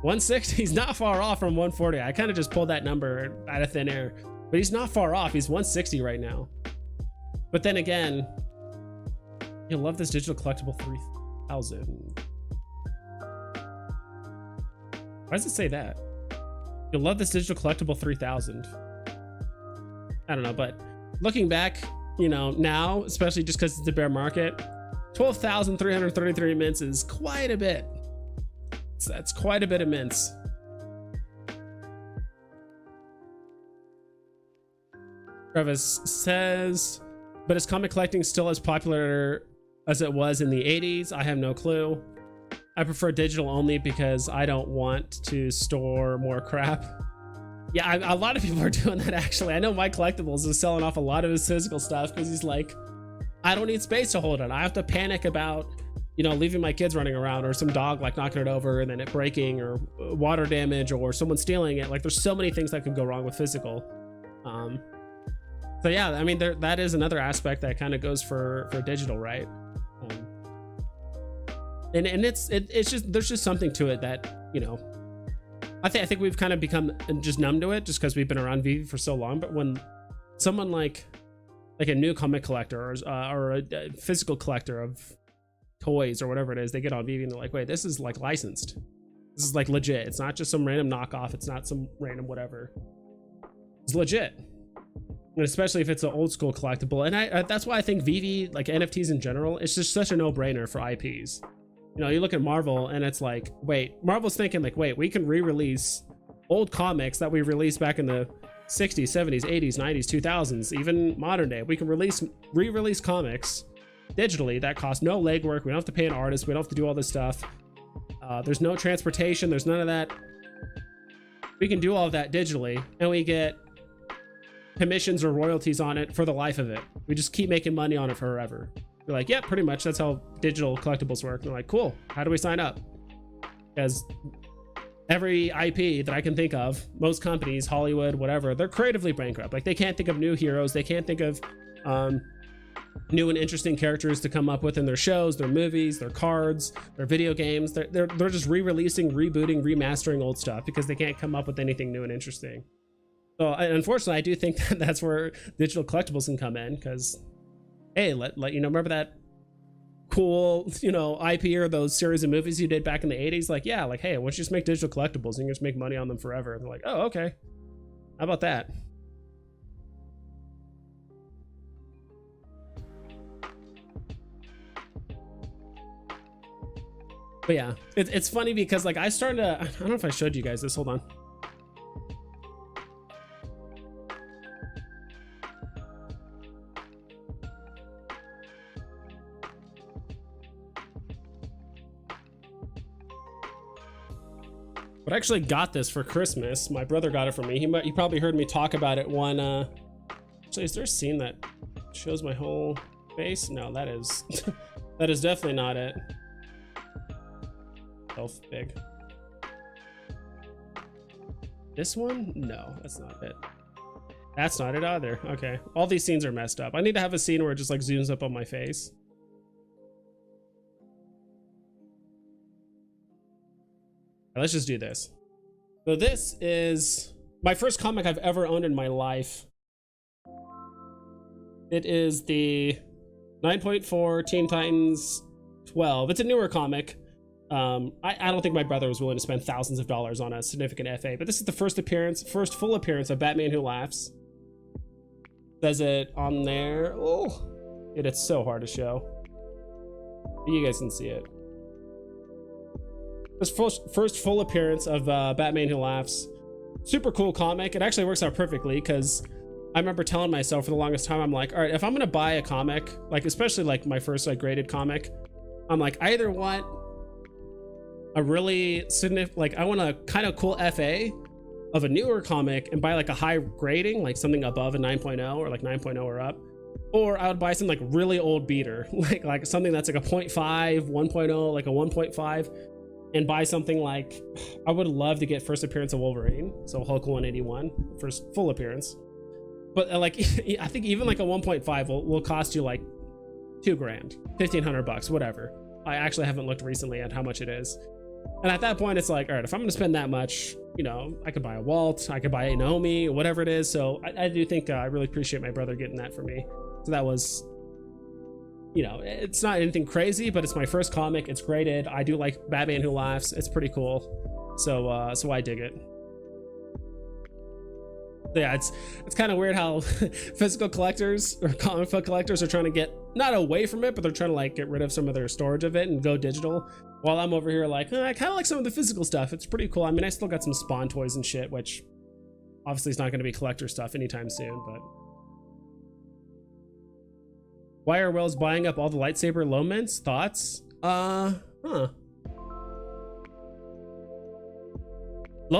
160. He's not far off from 140. I kind of just pulled that number out of thin air, but he's not far off. He's 160 right now. But then again, you'll love this digital collectible 3000. Why does it say that? You'll love this digital collectible 3000. I don't know, but looking back, you know, now, especially just because it's a bear market, 12,333 mints is quite a bit. So that's quite a bit of mints. Travis says, but is comic collecting still as popular as it was in the 80s? I have no clue. I prefer digital only because I don't want to store more crap. Yeah, a lot of people are doing that actually. I know My Collectibles is selling off a lot of his physical stuff because he's like, I don't need space to hold it. I have to panic about, you know, leaving my kids running around or some dog like knocking it over and then it breaking or water damage or someone stealing it. Like there's so many things that could go wrong with physical. So yeah, I mean, that is another aspect that kind of goes for digital, right? And it's just, there's just something to it that, you know, I think we've kind of become just numb to it just because we've been around Veve for so long. But when someone like a new comic collector or a physical collector of toys or whatever it is, they get on Veve and they're like, wait, this is like licensed. This is like legit. It's not just some random knockoff. It's not some random whatever. It's legit. And especially if it's an old school collectible. And that's why I think Veve, like NFTs in general, it's just such a no-brainer for IPs. You know, you look at Marvel and it's like, wait, Marvel's thinking like, wait, we can re-release old comics that we released back in the 60s, 70s, 80s, 90s, 2000s, even modern day. We can re-release comics digitally that cost no legwork. We don't have to pay an artist. We don't have to do all this stuff. There's no transportation. There's none of that. We can do all of that digitally and we get commissions or royalties on it for the life of it. We just keep making money on it forever. You're like, yeah, pretty much that's how digital collectibles work. And they're like, cool, how do we sign up? Because every IP that I can think of, most companies, Hollywood, whatever, they're creatively bankrupt. Like they can't think of new heroes. They can't think of new and interesting characters to come up with in their shows, their movies, their cards, their video games. They're just re-releasing, rebooting, remastering old stuff because they can't come up with anything new and interesting. So unfortunately, I do think that that's where digital collectibles can come in because, hey, let you know, remember that cool, you know, IP or those series of movies you did back in the 80s? Like, yeah, like, hey, why don't you just make digital collectibles and you can just make money on them forever? And they're like, oh, okay. How about that? But yeah, it's funny because like I started to, I don't know if I showed you guys this, hold on. But I actually got this for Christmas. My brother got it for me. He probably heard me talk about it one, actually, is there a scene that shows my whole face? No, that is, that is definitely not it. Self big. This one? No, that's not it. That's not it either. Okay. All these scenes are messed up. I need to have a scene where it just like zooms up on my face. Let's just do this. So this is my first comic I've ever owned in my life. It is the 9.4 Teen Titans 12. It's a newer comic. I don't think my brother was willing to spend thousands of dollars on a significant FA, but this is the first full appearance of Batman Who Laughs. Says it on there. Oh, it's so hard to show. You guys can see it. This first full appearance of Batman Who Laughs. Super cool comic. It actually works out perfectly because I remember telling myself for the longest time, I'm like, all right, if I'm gonna buy a comic, like especially like my first like graded comic, I'm like, I either want a really significant, like I want a kind of cool FA of a newer comic and buy like a high grading, like something above a 9.0 or like 9.0 or up, or I would buy some like really old beater, like something that's like a 0.5, 1.0, like a 1.5. And buy something like, I would love to get first appearance of Wolverine, so Hulk 181, first full appearance. But like, I think even like a 1.5 will cost you like $2 grand, $1,500, whatever. I actually haven't looked recently at how much it is. And at that point, it's like, all right, if I'm gonna spend that much, you know, I could buy a Walt, I could buy a Naomi, whatever it is. So I do think I really appreciate my brother getting that for me. So that was, you know, it's not anything crazy, but it's my first comic. It's graded. I do like Batman Who Laughs. It's pretty cool. So I dig it. Yeah, it's kind of weird how physical collectors or comic book collectors are trying to get not away from it, but they're trying to like get rid of some of their storage of it and go digital, while I'm over here like, I kind of like some of the physical stuff. It's pretty cool. I mean, I still got some Spawn toys and shit, which obviously is not going to be collector stuff anytime soon. But why are whales buying up all the lightsaber low mints? Thoughts? Low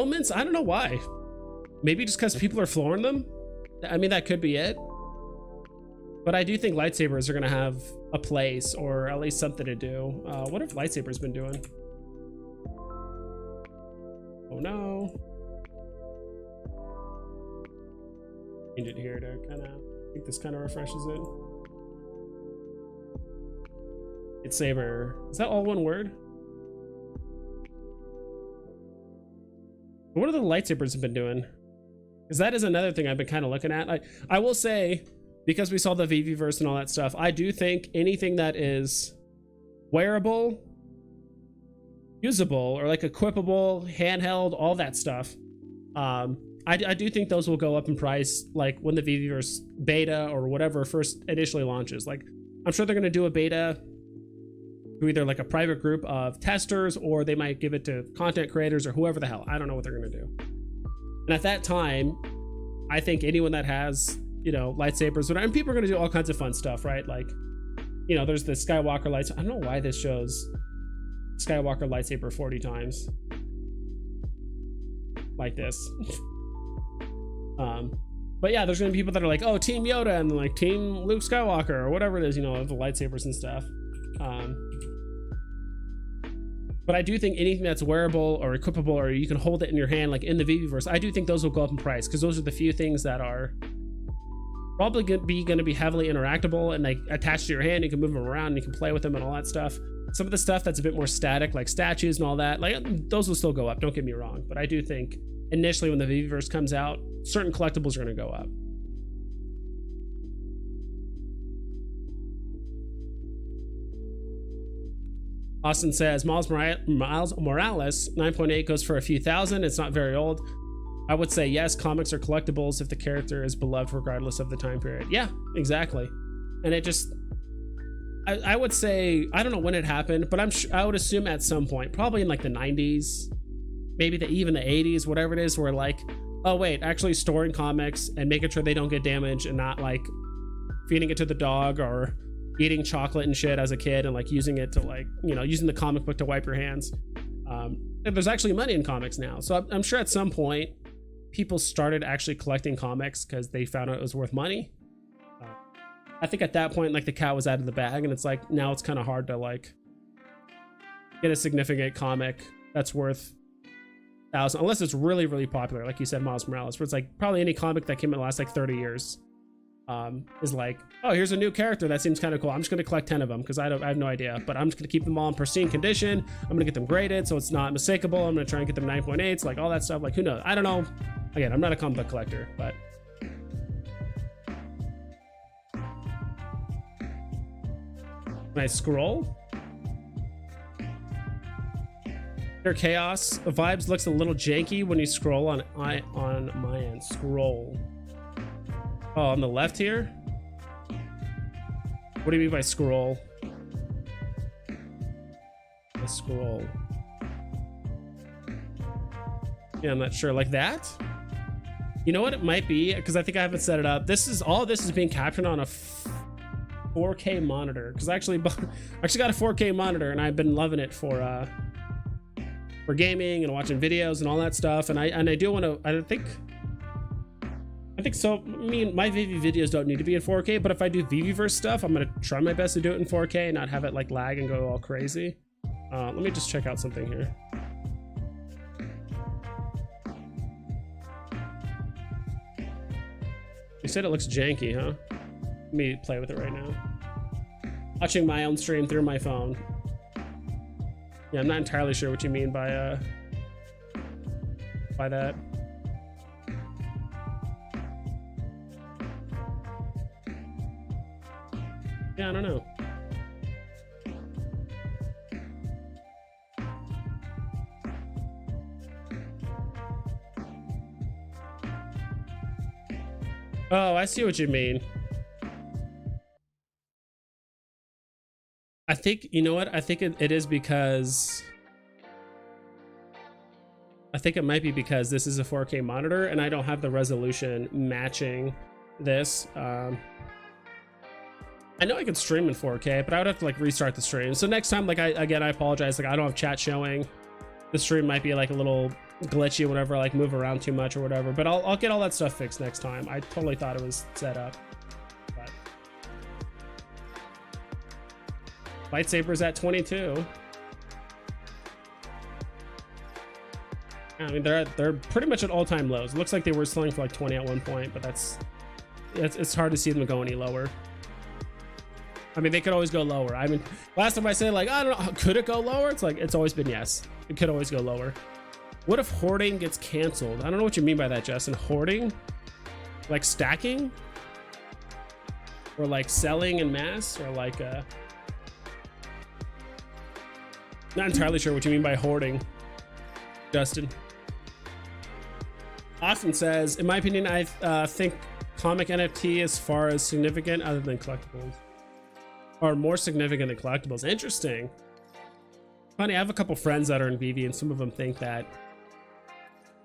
mints, I don't know why. Maybe just because people are flooring them. I mean, that could be it. But I do think lightsabers are going to have a place, or at least something to do. What have lightsabers been doing? Oh no. Change it here to kind of, I think this kind of refreshes it. Lightsaber. Is that all one word? What are the lightsabers been doing? Because that is another thing I've been kind of looking at. I will say, because we saw the Veve verse and all that stuff, I do think anything that is wearable, usable, or like equipable, handheld, all that stuff, I do think those will go up in price, like when the Veve verse beta or whatever first initially launches. Like, I'm sure they're going to do a beta to either like a private group of testers, or they might give it to content creators or whoever the hell. I don't know what they're going to do. And at that time, I think anyone that has, you know, lightsabers, and people are going to do all kinds of fun stuff, right? Like, you know, there's the Skywalker lights. I don't know why this shows Skywalker lightsaber 40 times like this. But yeah, there's going to be people that are like, oh, Team Yoda, and like Team Luke Skywalker, or whatever it is, you know, the lightsabers and stuff. But I do think anything that's wearable or equipable, or you can hold it in your hand, like in the Veveverse, I do think those will go up in price, because those are the few things that are probably going to be heavily interactable and like attached to your hand. You can move them around and you can play with them and all that stuff. Some of the stuff that's a bit more static, like statues and all that, like those will still go up, don't get me wrong. But I do think initially when the Veveverse comes out, certain collectibles are going to go up. Austin says Miles Morales 9.8 goes for a few thousand. It's not very old. I would say yes, comics are collectibles if the character is beloved regardless of the time period. Yeah, exactly. And it just, I would say, I don't know when it happened, but I would assume at some point, probably in like the 90s, maybe even the 80s, whatever it is, where like, oh wait, actually storing comics and making sure they don't get damaged and not like feeding it to the dog or eating chocolate and shit as a kid and like using it to like, you know, using the comic book to wipe your hands. There's actually money in comics now. So I'm sure at some point people started actually collecting comics because they found out it was worth money. I think at that point, like the cat was out of the bag, and it's like, now it's kind of hard to like get a significant comic that's worth $1,000, unless it's really, really popular. Like you said, Miles Morales, where it's like probably any comic that came in the last like 30 years. Is like, oh, here's a new character that seems kind of cool. I'm just going to collect 10 of them because I have no idea, but I'm just going to keep them all in pristine condition. I'm going to get them graded so it's not mistakable. I'm going to try and get them 9.8s, like all that stuff. Like, who knows? I don't know. Again, I'm not a comic book collector, but can I scroll? Their chaos vibes looks a little janky when you scroll on my end. Scroll. Oh, on the left here? What do you mean by scroll? A scroll. Yeah, I'm not sure. Like that? You know what it might be? Because I think I haven't set it up. All this is being captured on a 4K monitor. Because I actually got a 4K monitor, and I've been loving it for gaming and watching videos and all that stuff. And I do want to. I think so. I mean, my Veve videos don't need to be in 4K, but if I do Veveverse stuff, I'm gonna try my best to do it in 4K and not have it like lag and go all crazy. Let me just check out something here. You said it looks janky, huh? Let me play with it right now. Watching my own stream through my phone. Yeah, I'm not entirely sure what you mean by that. Yeah, I don't know. Oh, I see what you mean. I think, you know what? I think it is because... I think it might be because this is a 4K monitor and I don't have the resolution matching this. I know I could stream in 4K, but I would have to like restart the stream. So next time, like I apologize. Like I don't have chat showing. The stream might be like a little glitchy whenever I like move around too much or whatever. But I'll get all that stuff fixed next time. I totally thought it was set up. But lightsabers at 22. I mean, they're pretty much at all-time lows. It looks like they were selling for like 20 at one point, but it's hard to see them go any lower. I mean, they could always go lower. I mean, last time I said like, I don't know, could it go lower? It's like, it's always been yes. It could always go lower. What if hoarding gets canceled? I don't know what you mean by that, Justin. Hoarding? Like stacking? Or like selling en masse? Or like, not entirely sure what you mean by hoarding, Justin. Austin says, in my opinion, I think comic NFT as far as significant other than collectibles, or more significant than collectibles. Interesting. Funny, I have a couple friends that are in Veve and some of them think that,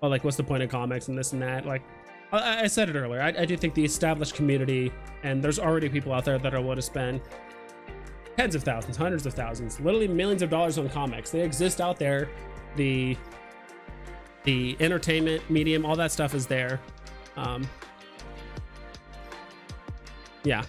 oh, like what's the point of comics and this and that. Like I said it earlier, I do think the established community, and there's already people out there that are willing to spend tens of thousands, hundreds of thousands, literally millions of dollars on comics. They exist out there. The entertainment medium, all that stuff is there. Yeah.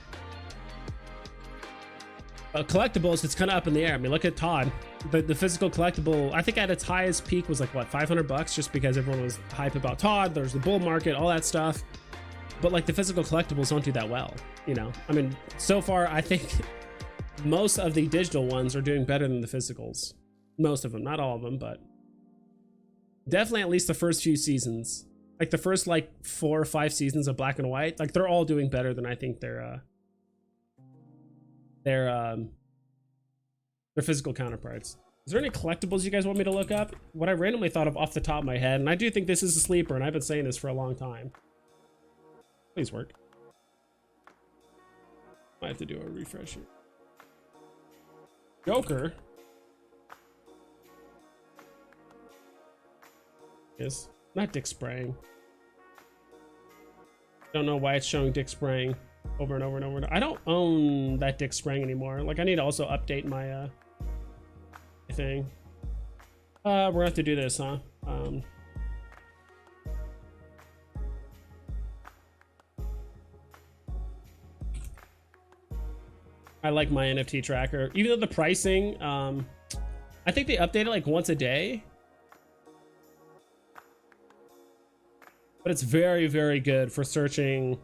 Collectibles, it's kind of up in the air. I mean, look at Todd. The physical collectible, I think at its highest peak was like what, $500, just because everyone was hype about Todd. There's the bull market, all that stuff. But like the physical collectibles don't do that well, you know. I mean, so far I think most of the digital ones are doing better than the physicals. Most of them, not all of them, but definitely at least the first few seasons, like the first like 4 or 5 seasons of Black and White, like they're all doing better than I think their physical counterparts. Is there any collectibles you guys want me to look up? What I randomly thought of off the top of my head, and I do think this is a sleeper, and I've been saying this for a long time. Please work. Might have to do a refresh here. Joker. Yes, not Dick spraying. Don't know why it's showing Dick spraying over and over and over. I don't own that Dick spraying anymore. Like I need to also update my thing. We're gonna have to do this, huh? I like my NFT tracker, even though the pricing, I think they update it like once a day. But it's very, very good for searching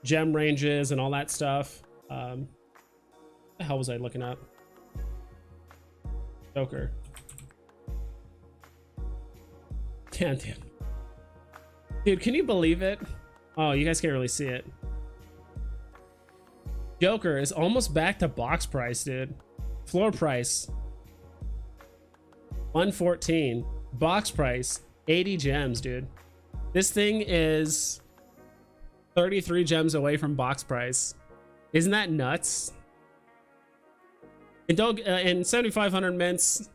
gem ranges and all that stuff. What the hell was I looking up? Joker. Damn, dude. Dude, can you believe it? Oh, you guys can't really see it. Joker is almost back to box price, dude. Floor price 114. Box price 80 gems, dude. This thing is 33 gems away from box price. Isn't that nuts? And don't and 7,500 mints.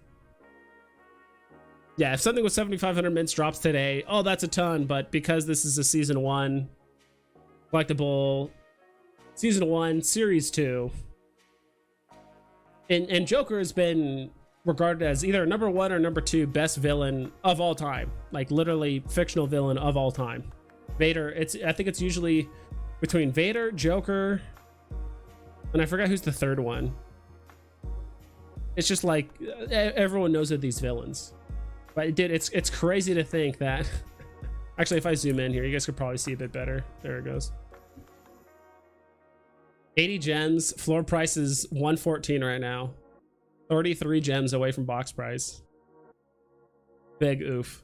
Yeah, if something with 7,500 mints drops today, oh, that's a ton. But because this is a season 1 collectible, season 1 series 2, and Joker has been regarded as either number 1 or number 2 best villain of all time, like literally fictional villain of all time. Vader, I think it's usually between Vader, Joker, and I forgot who's the third one. It's just like everyone knows of these villains. But it's crazy to think that actually, if I zoom in here, you guys could probably see a bit better. There it goes. 80 gems, floor price is 114 right now. 33 gems away from box price. Big oof.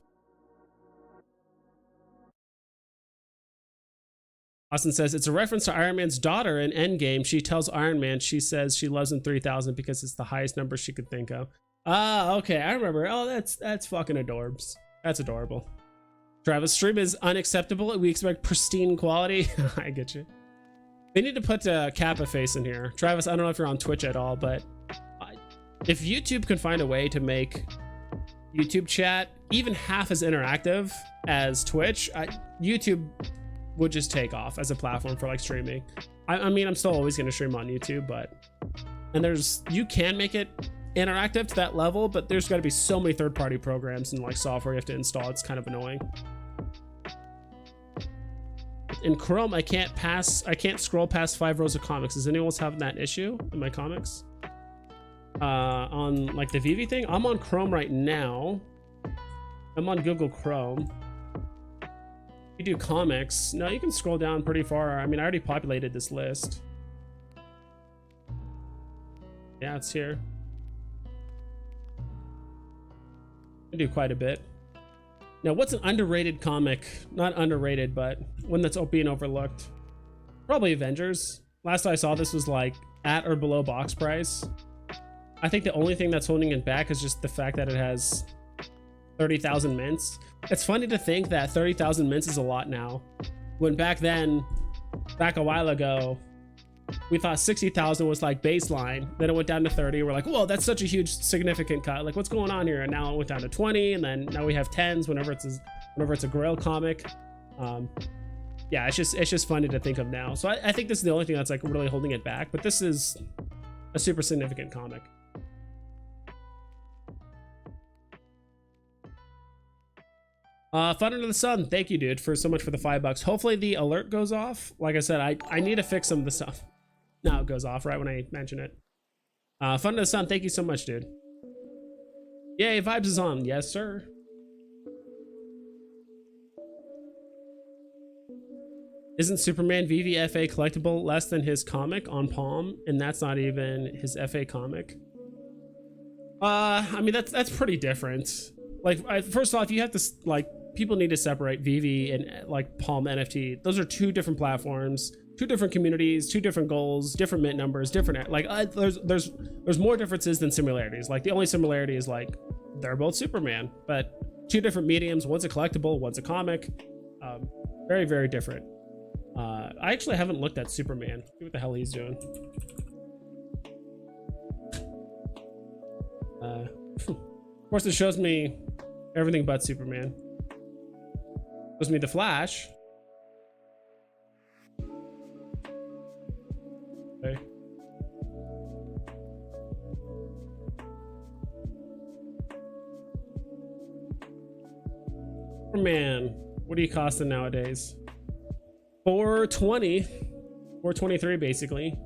Austin says it's a reference to Iron Man's daughter in Endgame. She tells Iron Man she says she loves him 3,000 because it's the highest number she could think of. Ah, okay, I remember. Oh, that's fucking adorbs. That's adorable. Travis, stream is unacceptable. We expect pristine quality. I get you. They need to put Kappa face in here. Travis, I don't know if you're on Twitch at all, but if YouTube can find a way to make YouTube chat even half as interactive as Twitch, YouTube would just take off as a platform for like streaming. I mean, I'm still always going to stream on YouTube, but you can make it interactive to that level, but there's got to be so many third-party programs and like software you have to install. It's kind of annoying. In Chrome, I can't scroll past 5 rows of comics. Does anyone else have that issue in my comics? On like the Veve thing, I'm on Chrome right now. I'm on Google Chrome. You do comics. No, you can scroll down pretty far. I mean, I already populated this list. Yeah, it's here. I do quite a bit. Now, what's an underrated comic? Not underrated, but one that's being overlooked. Probably Avengers. Last I saw, this was like at or below box price. I think the only thing that's holding it back is just the fact that it has 30,000 mints. It's funny to think that 30,000 mints is a lot now, when back a while ago, we thought 60,000 was like baseline. Then it went down to 30. We're like, whoa, that's such a huge significant cut. Like, what's going on here? And now it went down to 20, and then now we have 10s whenever it's a Grail comic. Yeah, it's just funny to think of now. So I think this is the only thing that's like really holding it back. But this is a super significant comic. Fun Under the Sun, thank you, dude, for so much for the $5. Hopefully the alert goes off. Like I said, I need to fix some of the stuff. Now it goes off right when I mention it. Fun Under the Sun, thank you so much, dude. Yay, Vibes is on. Yes, sir. Isn't Superman Veve FA collectible less than his comic on Palm? And that's not even his FA comic. I mean, that's pretty different. Like, first off, you have to, like, people need to separate Veve and like Palm NFT. Those are two different platforms, two different communities, two different goals, different mint numbers, different, like, there's more differences than similarities. Like, the only similarity is like they're both Superman, but two different mediums. One's a collectible, one's a comic. Very, very different. I actually haven't looked at Superman. See what the hell he's doing. Of course, it shows me everything but Superman. Shows me the Flash. Okay. Superman, what are you costing nowadays? 420, 423 basically.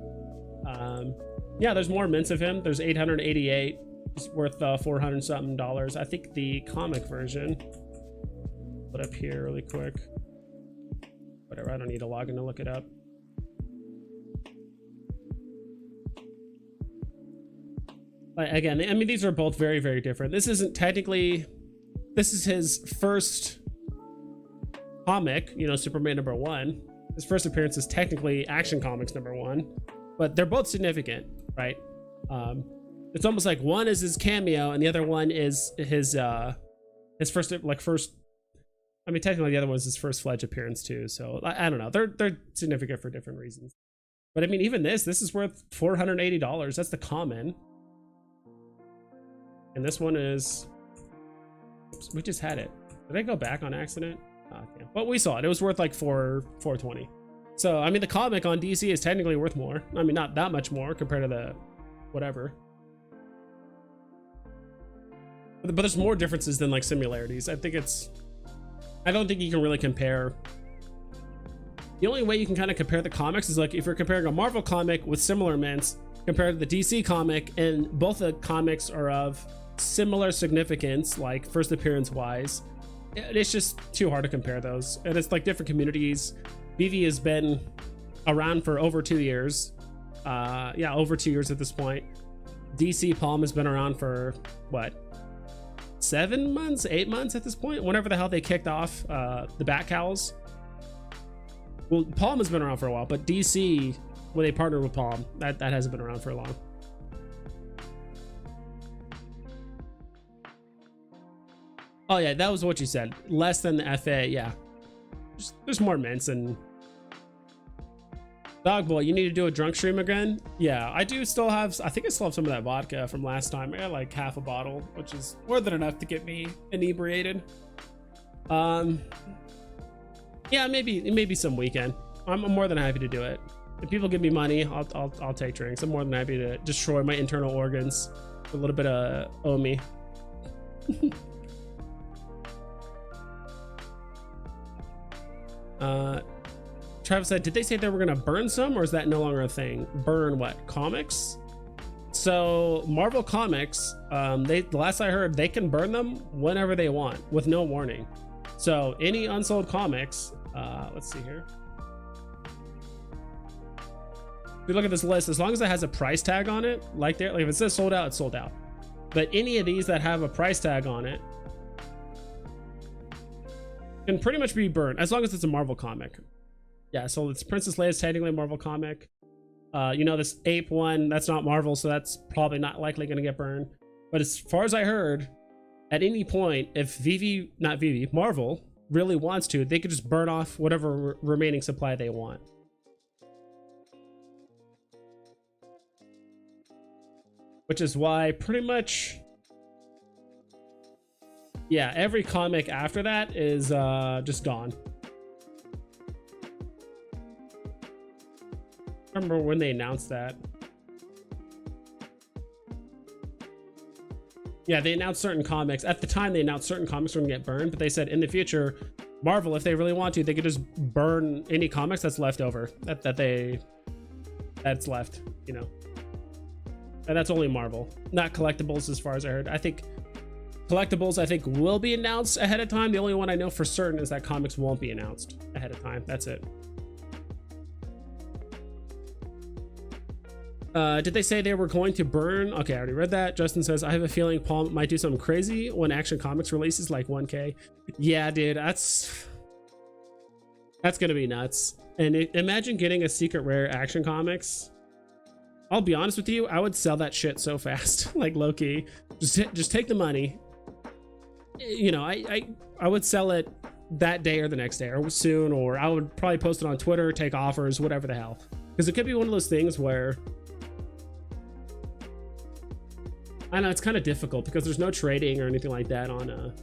Yeah, there's more mints of him. There's 888. It's worth $400 something. I think the comic version. Put up here really quick. Whatever, I don't need to log in to look it up. But again, I mean, these are both very, very different. This isn't technically, this is his first comic, you know, Superman #1. His first appearance is technically Action Comics #1, but they're both significant, right? It's almost like one is his cameo and the other one is his first, I mean, technically the other one is his first fledged appearance too. So I don't know. They're significant for different reasons. But I mean, even this is worth $480. That's the common. And this one is, oops, we just had it. Did I go back on accident? Oh, damn. But we saw it. It was worth like $420. So, I mean, the comic on DC is technically worth more. I mean, not that much more compared to the whatever. But there's more differences than like similarities. I don't think you can really compare. The only way you can kind of compare the comics is like if you're comparing a Marvel comic with similar mints compared to the DC comic, and both the comics are of similar significance, like first appearance wise. It's just too hard to compare those. And it's like different communities. Veve has been around for over 2 years. Yeah, over 2 years at this point. DC Palm has been around for what? 7 months, 8 months at this point, whenever the hell they kicked off the Bat Cowls. Well, Palm has been around for a while, but DC, when they partnered with Palm, that hasn't been around for long. Oh yeah, that was what you said. Less than the FA. Yeah, there's more mints. And Dog Boy, you need to do a drunk stream again. Yeah, I do still have, I think I still have some of that vodka from last time. I got like half a bottle, which is more than enough to get me inebriated. Yeah, maybe some weekend. I'm more than happy to do it. If people give me money, I'll take drinks. I'm more than happy to destroy my internal organs with a little bit of ecomi. Travis said, did they say they were gonna burn some, or is that no longer a thing? Burn what? Comics? So Marvel Comics, the last I heard, they can burn them whenever they want with no warning. So any unsold comics, let's see here. If you look at this list, as long as it has a price tag on it, like there, like if it says sold out, it's sold out. But any of these that have a price tag on it can pretty much be burned, as long as it's a Marvel comic. Yeah, so it's Princess Leia's technically a Marvel comic. You know, this ape one, that's not Marvel, so that's probably not likely going to get burned. But as far as I heard, at any point, if Marvel really wants to, they could just burn off whatever remaining supply they want. Which is why pretty much, yeah, every comic after that is just gone. I remember when they announced that. Yeah, they announced certain comics. At the time, they announced certain comics were gonna get burned, but they said in the future, Marvel, if they really want to, they could just burn any comics that's left over, that's left, you know. And that's only Marvel, not collectibles as far as I heard. I think collectibles, will be announced ahead of time. The only one I know for certain is that comics won't be announced ahead of time. That's it. Did they say they were going to burn? Okay, I already read that. Justin says, I have a feeling Paul might do something crazy when Action Comics releases like 1K. Yeah, dude, that's gonna be nuts. And imagine getting a secret rare Action Comics. I'll be honest with you, I would sell that shit so fast. Like low-key, just take the money. You know, I would sell it that day or the next day or soon, or I would probably post it on Twitter, take offers, whatever the hell. Because it could be one of those things where, I know it's kind of difficult because there's no trading or anything like that on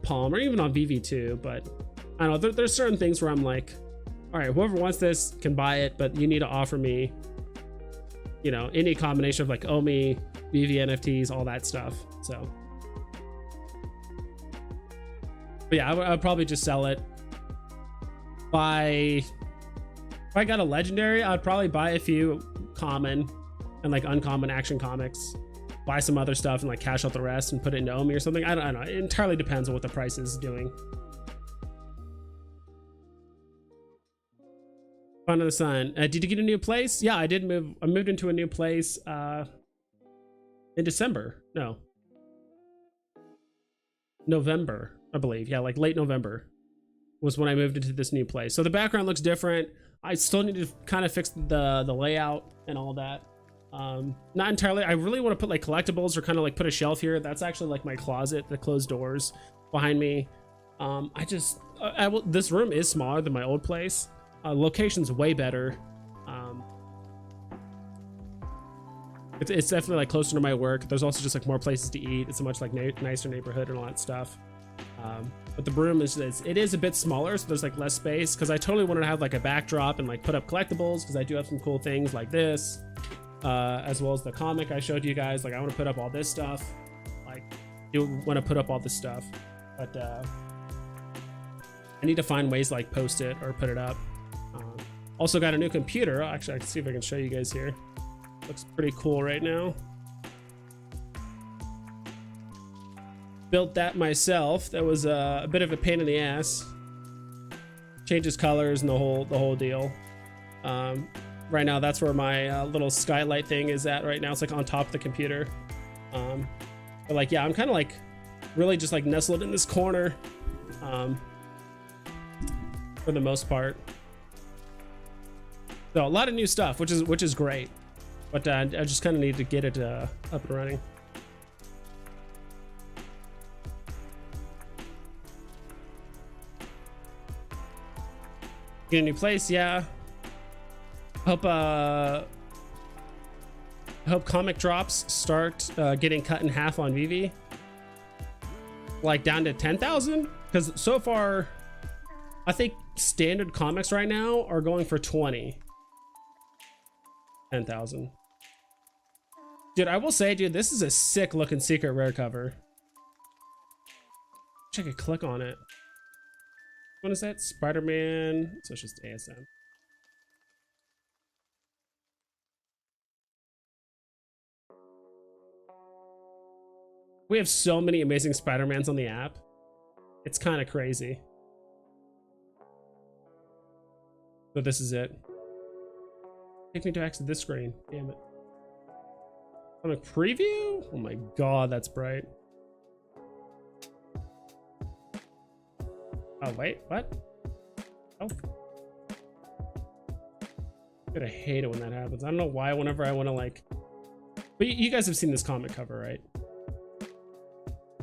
Palm or even on VV2, but I don't know, there's certain things where I'm like, all right, whoever wants this can buy it, but you need to offer me, you know, any combination of like ecomi, VV NFTs, all that stuff. So, but yeah, I would probably just sell it. If I got a legendary, I'd probably buy a few common and like uncommon Action Comics, buy some other stuff and like cash out the rest and put it into ecomi or something. I don't know. It entirely depends on what the price is doing. Fun of the Sun. Did you get a new place? Yeah, I did move. I moved into a new place in December. No, November, I believe. Yeah, like late November was when I moved into this new place. So the background looks different. I still need to kind of fix the layout and all that. Not entirely. I really want to put like collectibles or kind of like put a shelf here. That's actually like my closet, the closed doors behind me. This room is smaller than my old place. Location's way better. It's definitely like closer to my work. There's also just like more places to eat. It's a much like nicer neighborhood and all that stuff. But the room is a bit smaller, so there's like less space, because I totally wanted to have like a backdrop and like put up collectibles, because I do have some cool things like this, as well as the comic I showed you guys. Like I want to put up all this stuff. Like you want to put up all this stuff, but I need to find ways to like post it or put it up. Also got a new computer. Actually, I can see if I can show you guys here. Looks pretty cool right now. Built that myself. That was a bit of a pain in the ass. Changes colors and the whole deal. Right now, that's where my little skylight thing is at right now. It's like on top of the computer. But like, yeah, I'm kind of like really just like nestled in this corner for the most part. So a lot of new stuff, which is great. but I just kind of need to get it up and running. Get a new place, yeah. Hope comic drops start getting cut in half on Veve, like down to 10,000, because so far I think standard comics right now are going for 10,000. Dude, I will say, dude, this is a sick looking secret rare cover. Wish I could click on it. What is that? Spider-Man. So it's just ASM. We have so many amazing Spider-Mans on the app. It's kind of crazy. But this is it. Take me to exit this screen. Damn it. Comic preview? Oh my god, that's bright. Oh wait, what? Oh. I'm gonna hate it when that happens. I don't know why whenever I want to like... But you guys have seen this comic cover, right?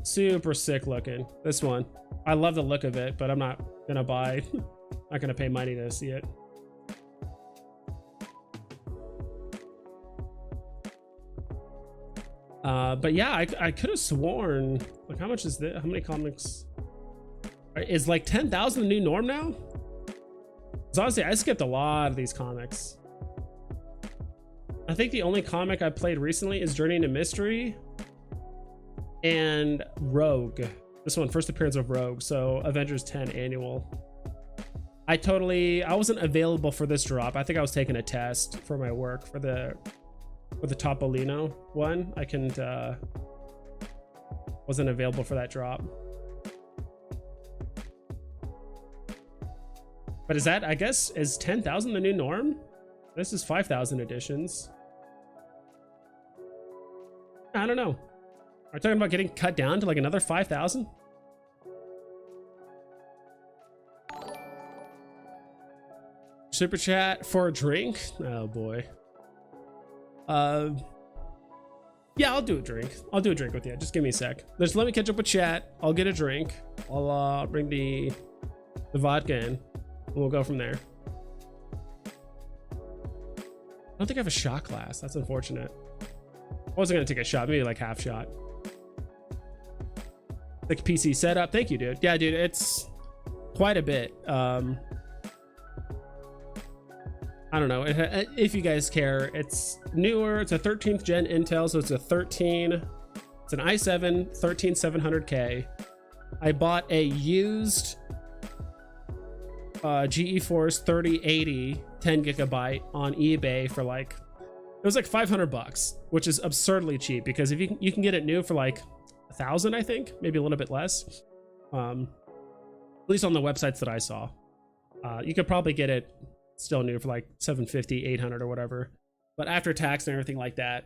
Super sick looking. This one. I love the look of it, but I'm not gonna buy... not gonna pay money to see it. But yeah, I could have sworn, like, how much is this? How many comics? Is like 10,000 the new norm now? Because honestly, I skipped a lot of these comics. I think the only comic I played recently is Journey into Mystery and Rogue. This one, first appearance of Rogue. So Avengers 10 annual. I wasn't available for this drop. I think I was taking a test for my work for the Topolino one. I couldn't, wasn't available for that drop. But is that, I guess, is 10,000 the new norm? This is 5,000 editions. I don't know. Are we talking about getting cut down to like another 5,000? Super chat for a drink? Oh boy. Yeah, I'll do a drink. I'll do a drink with you. Just give me a sec. Just let me catch up with chat. I'll get a drink. I'll bring the vodka in. And we'll go from there. I don't think I have a shot glass. That's unfortunate. I wasn't gonna take a shot, maybe like half shot. Like PC setup. Thank you, dude. Yeah, dude, it's quite a bit. I don't know if you guys care. It's newer. It's a 13th gen Intel, so it's a 13. It's an i7 13700K. I bought a used GeForce 3080 10 gigabyte on eBay for like, it was like 500 bucks, which is absurdly cheap because if you can get it new for like 1,000, I think, maybe a little bit less. At least on the websites that I saw. You could probably get it still new for like 750, 800 or whatever. But after tax and everything like that,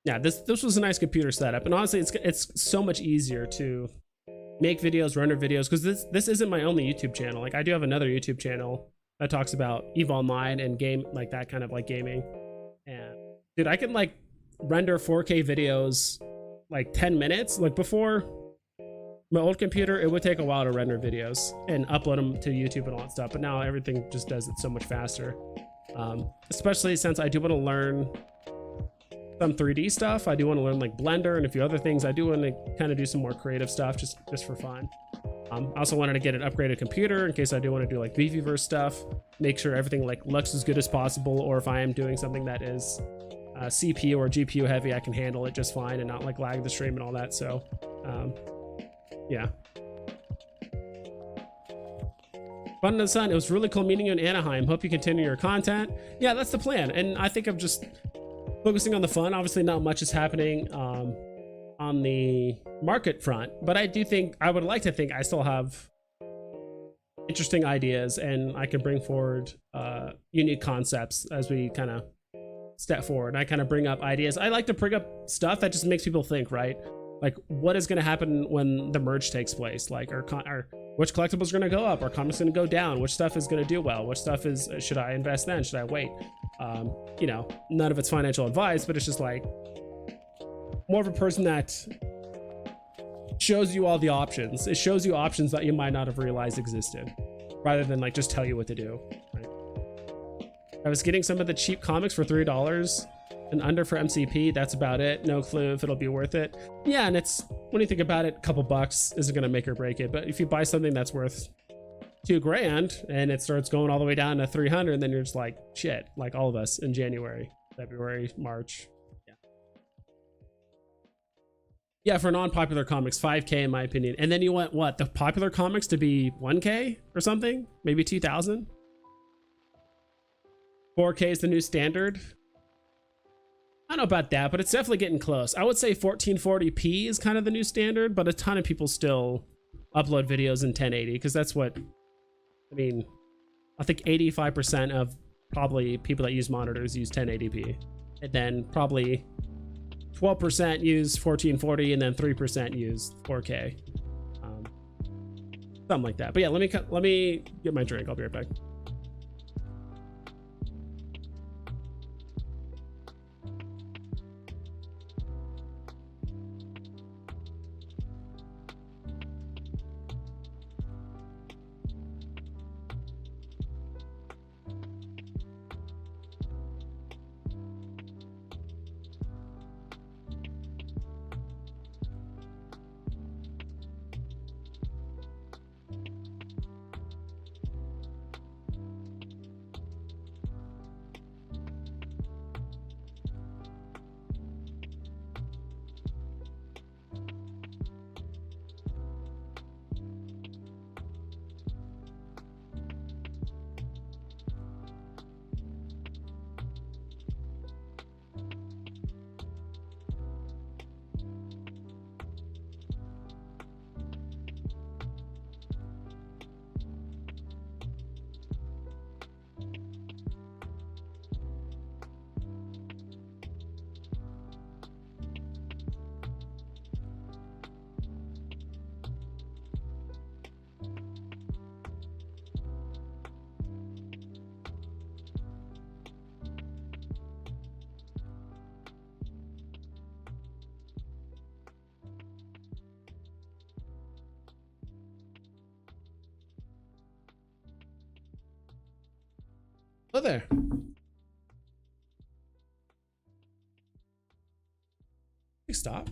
yeah, this was a nice computer setup. And honestly, it's so much easier to make videos, render videos, because this isn't my only YouTube channel. Like I do have another YouTube channel that talks about EVE Online and game, like that kind of like gaming. And dude, I can like render 4K videos like 10 minutes. Like before my old computer, it would take a while to render videos and upload them to YouTube and all that stuff. But now everything just does it so much faster. Especially since I do want to learn some 3D stuff. I do want to learn like Blender and a few other things. I do want to kind of do some more creative stuff just for fun. I also wanted to get an upgraded computer in case I do want to do like Veveverse stuff. Make sure everything like looks as good as possible, or if I am doing something that is CPU or GPU heavy, I can handle it just fine and not like lag the stream and all that. So yeah. Fun in the sun. It was really cool meeting you in Anaheim. Hope you continue your content. Yeah, that's the plan. And I think I'm just focusing on the fun. Obviously not much is happening on the market front, but I would like to think I still have interesting ideas and I can bring forward unique concepts as we kind of step forward. I kind of bring up ideas. I like to bring up stuff that just makes people think, right? Like what is going to happen when the merge takes place? Like, or which collectibles are going to go up? Or comics going to go down? Which stuff is going to do well? Which stuff should I invest then? Should I wait? You know, none of it's financial advice, but it's just like more of a person that shows you all the options. It shows you options that you might not have realized existed, rather than like just tell you what to do. Right? I was getting some of the cheap comics for $3 and under for MCP. That's about it. No clue if it'll be worth it. Yeah, and it's, when you think about it, a couple bucks isn't gonna make or break it. But if you buy something that's worth $2,000 and it starts going all the way down to 300, then you're just like, shit, like all of us in January, February, March. Yeah, for non-popular comics, 5K in my opinion. And then you want what? The popular comics to be 1K or something? Maybe 2,000? 4K is the new standard? I don't know about that, but it's definitely getting close. I would say 1440p is kind of the new standard, but a ton of people still upload videos in 1080 because that's what, I mean, I think 85% of probably people that use monitors use 1080p. And then probably 12% use 1440 and then 3% use 4K. Something like that. But yeah, let me get my drink. I'll be right back. Oh, there. Stop.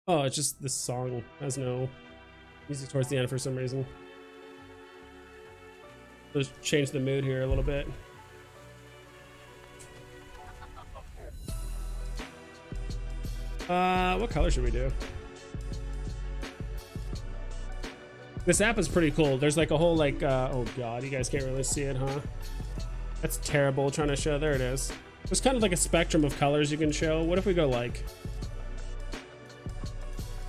Oh, it's just this song has no music towards the end for some reason. Let's change the mood here a little bit. What color should we do? This app is pretty cool. There's like a whole like, oh God, you guys can't really see it, huh? That's terrible trying to show. There it is. There's kind of like a spectrum of colors you can show. What if we go like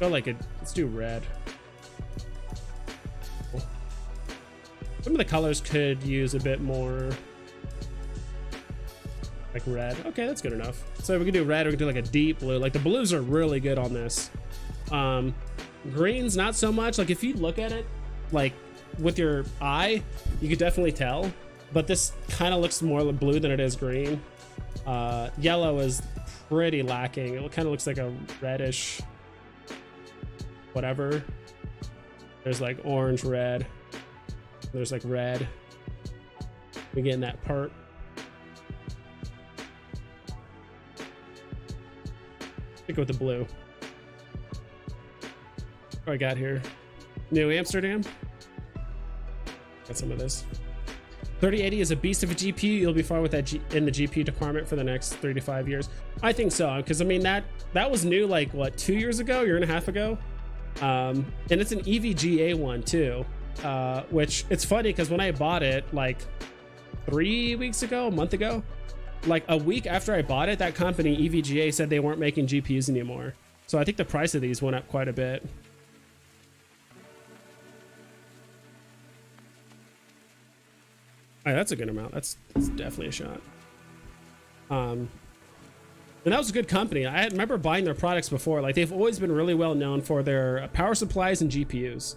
let's do red. Some of the colors could use a bit more like red. Okay, that's good enough. So we can do red, or we can do like a deep blue. Like the blues are really good on this. Greens, not so much. Like if you look at it like with your eye, you could definitely tell, but this kind of looks more blue than it is green. Yellow is pretty lacking. It kind of looks like a reddish whatever. There's like orange, red. There's like red. We get in that part. Stick with the blue. What I got here? New Amsterdam. Got some of this. 3080 is a beast of a GPU. You'll be fine with that in the GPU department for the next 3 to 5 years. I think so, because I mean that was new like what, 2 years ago, year and a half ago, and it's an EVGA one too, which it's funny because when I bought it like 3 weeks ago, a month ago, like a week after I bought it, that company EVGA said they weren't making GPUs anymore. So I think the price of these went up quite a bit. All right, that's a good amount. That's definitely a shot. And that was a good company. I remember buying their products before. Like they've always been really well known for their power supplies and GPUs.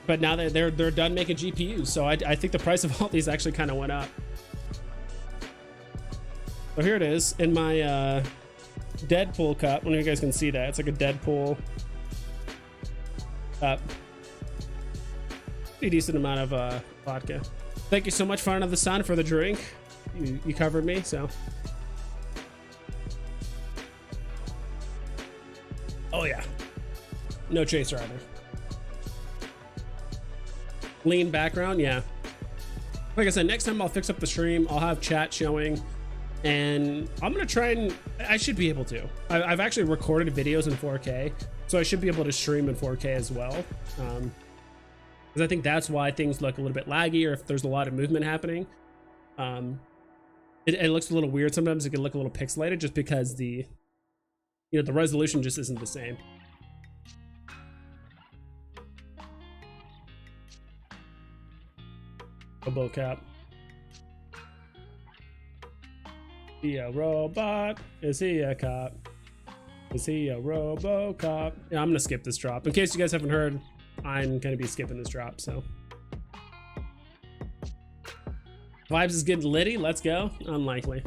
but now they're done making GPUs, so I think the price of all these actually kind of went up. So here it is in my Deadpool cup. I don't know if you guys can see that. It's like a Deadpool cup. Pretty decent amount of vodka. Thank you so much, Fire of the Sun, for the drink. You covered me, so. Oh yeah. No chaser either. Lean background, yeah. Like I said, next time I'll fix up the stream. I'll have chat showing, and I'm gonna try and I should be able to. I've actually recorded videos in 4K, so I should be able to stream in 4K as well. Because I think that's why things look a little bit laggy, or if there's a lot of movement happening. It looks a little weird sometimes. It can look a little pixelated just because the resolution just isn't the same. Robo cap. Is he a robot? Is he a cop? Is he a robo cop? Yeah, I'm gonna skip this drop. In case you guys haven't heard, I'm gonna be skipping this drop, so. Vibes is getting litty. Let's go. Unlikely.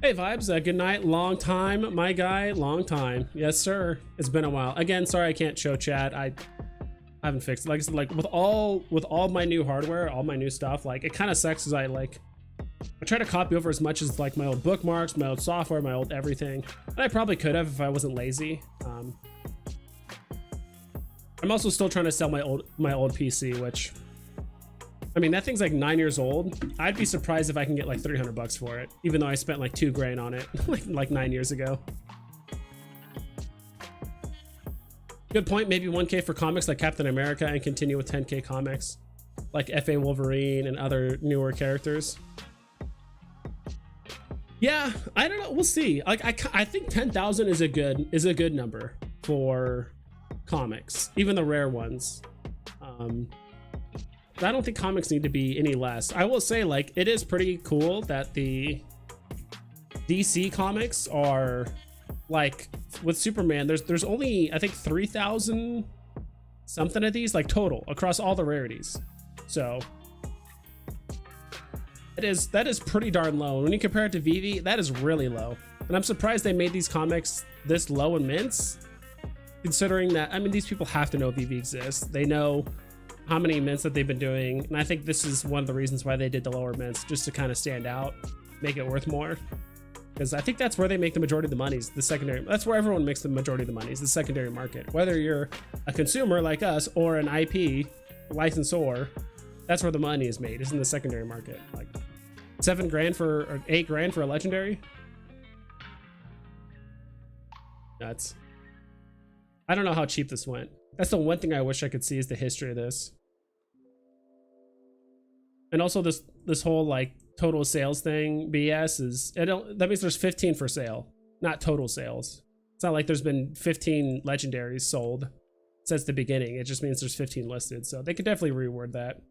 Hey Vibes, good night. Long time, my guy. Long time. Yes, sir. It's been a while. Again, sorry I can't show chat. I haven't fixed it. Like I said, like with all my new hardware, all my new stuff, like it kind of sucks because I try to copy over as much as like my old bookmarks, my old software, my old everything. And I probably could have if I wasn't lazy. I'm also still trying to sell my old PC, which, I mean, that thing's like 9 years old. I'd be surprised if I can get like 300 bucks for it, even though I spent like $2,000 on it like 9 years ago. Good point. Maybe 1K for comics like Captain America and continue with 10K comics like FA Wolverine and other newer characters. Yeah, I don't know. We'll see. Like I think 10,000 is a good number for comics, even the rare ones. I don't think comics need to be any less. I will say, like, it is pretty cool that the DC comics are like with Superman. There's only I think 3,000 something of these, like total across all the rarities. So that is pretty darn low. When you compare it to Veve, that is really low. And I'm surprised they made these comics this low in mints, considering that, I mean, these people have to know Veve exists. They know how many mints that they've been doing, and I think this is one of the reasons why they did the lower mints, just to kind of stand out, make it worth more. Because I think that's where they make the majority of the money, the secondary. That's where everyone makes the majority of the money, is the secondary market. Whether you're a consumer like us or an IP licensor, that's where the money is made, is in the secondary market. Like $7,000 or $8,000 for a legendary. Nuts. I don't know how cheap this went. That's the one thing I wish I could see, is the history of this. And also this whole like total sales thing BS is, that means there's 15 for sale, not total sales. It's not like there's been 15 legendaries sold since the beginning. It just means there's 15 listed. So they could definitely reword that.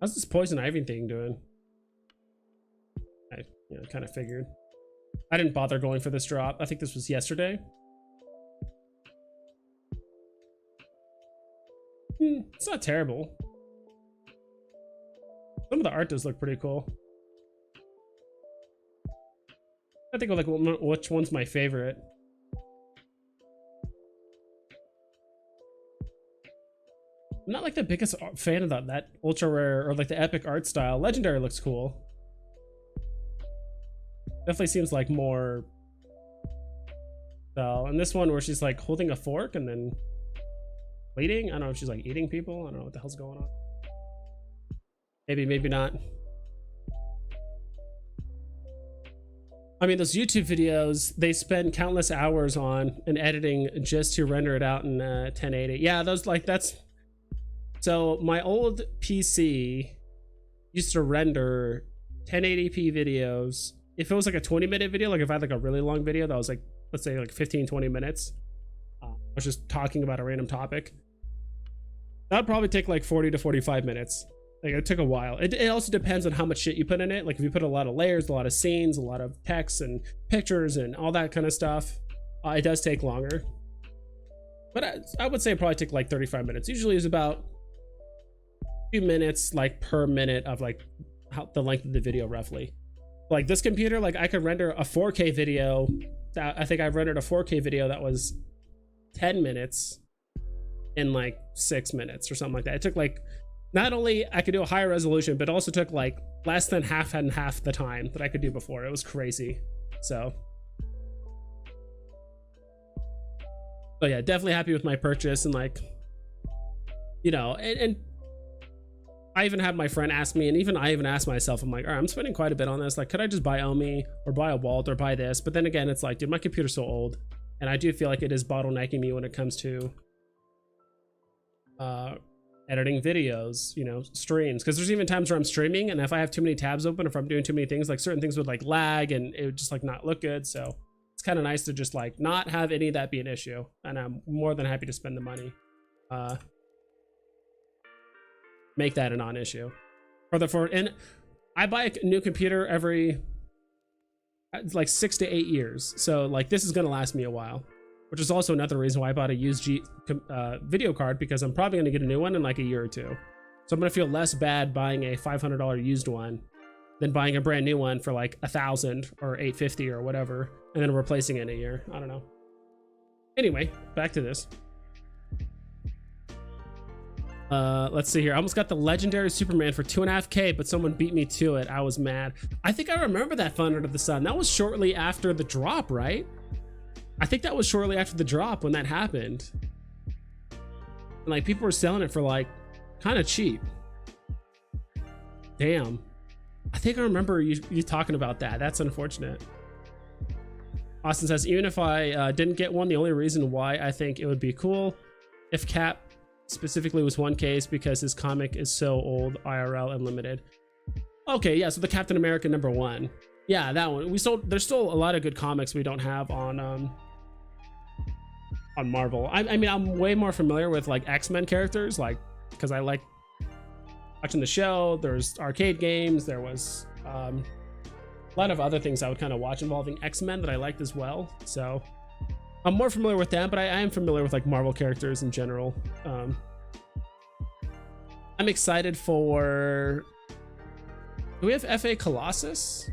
How's this poison ivy thing doing? I kind of figured. I didn't bother going for this drop. I think this was yesterday. It's not terrible. Some of the art does look pretty cool. I think like which one's my favorite. I'm not like the biggest fan of that ultra rare or like the epic art style. Legendary looks cool. Definitely seems like more style. And this one where she's like holding a fork and then bleeding. I don't know if she's like eating people. I don't know what the hell's going on. Maybe not. I mean, those YouTube videos, they spend countless hours on and editing just to render it out in 1080. Yeah, those like that's. So my old PC used to render 1080p videos. If it was like a 20-minute video, like if I had like a really long video that was like, let's say like 15-20 minutes, I was just talking about a random topic, that'd probably take like 40 to 45 minutes. Like it took a while. It also depends on how much shit you put in it. Like if you put a lot of layers, a lot of scenes, a lot of text and pictures and all that kind of stuff, It does take longer, but I would say it probably take like 35 minutes. Usually is about 2 minutes like per minute of like how the length of the video roughly. Like this computer, like I could render a 4K video. I think I've rendered a 4K video that was 10 minutes in like 6 minutes or something like that. It took like, not only I could do a higher resolution, but also took like less than half and half the time that I could do before. It was crazy. So yeah, definitely happy with my purchase. And like, you know, and I even had my friend ask me, and even I even asked myself, I'm like, all right, I'm spending quite a bit on this. Like, could I just buy Omi or buy a Walt or buy this? But then again, it's like, dude, my computer's so old, and I do feel like it is bottlenecking me when it comes to editing videos, you know, streams. Because there's even times where I'm streaming, and if I have too many tabs open, if I'm doing too many things, like certain things would like lag, and it would just like not look good. So it's kind of nice to just like not have any of that be an issue, and I'm more than happy to spend the money. Make that a non-issue and I buy a new computer every like 6 to 8 years, so like this is going to last me a while, which is also another reason why I bought a used video card, because I'm probably going to get a new one in like a year or two. So I'm going to feel less bad buying a $500 used one than buying a brand new one for like $1,000 or $850 or whatever, and then replacing it in a year. I don't know. Anyway, back to this. Let's see here. I almost got the legendary Superman for 2.5K, but someone beat me to it. I was mad. I think I remember that Fun Under the Sun. That was shortly after the drop, right? I think that was shortly after the drop when that happened. And like people were selling it for like kind of cheap. Damn. I think I remember you talking about that. That's unfortunate. Austin says, even if I didn't get one, the only reason why I think it would be cool if Cap specifically was one case, because his comic is so old, IRL and limited. Okay, yeah, so the Captain America #1. Yeah, that one. There's still a lot of good comics we don't have on Marvel. I mean, I'm way more familiar with like X-Men characters, like, because I like watching the show. There's arcade games. There was a lot of other things I would kind of watch involving X-Men that I liked as well. So I'm more familiar with them, but I am familiar with like Marvel characters in general. I'm excited for... Do we have FA Colossus?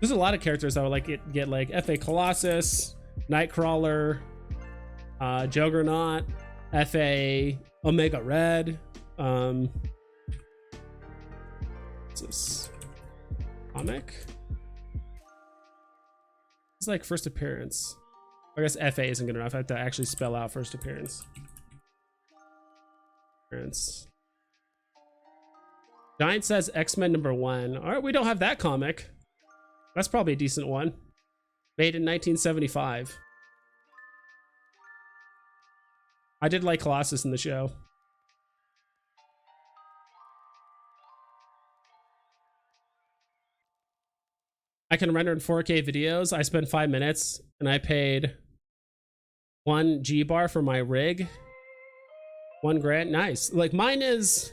There's a lot of characters I would like get like FA Colossus, Nightcrawler, Juggernaut, FA Omega Red. What's this? Comic? It's like first appearance. I guess FA isn't good enough. I have to actually spell out first appearance. Giant says X-Men #1. All right, we don't have that comic. That's probably a decent one. Made in 1975. I did like Colossus in the show. I can render in 4K videos. I spent 5 minutes and I paid 1 G-bar for my rig. 1 grand. Nice. Like mine is...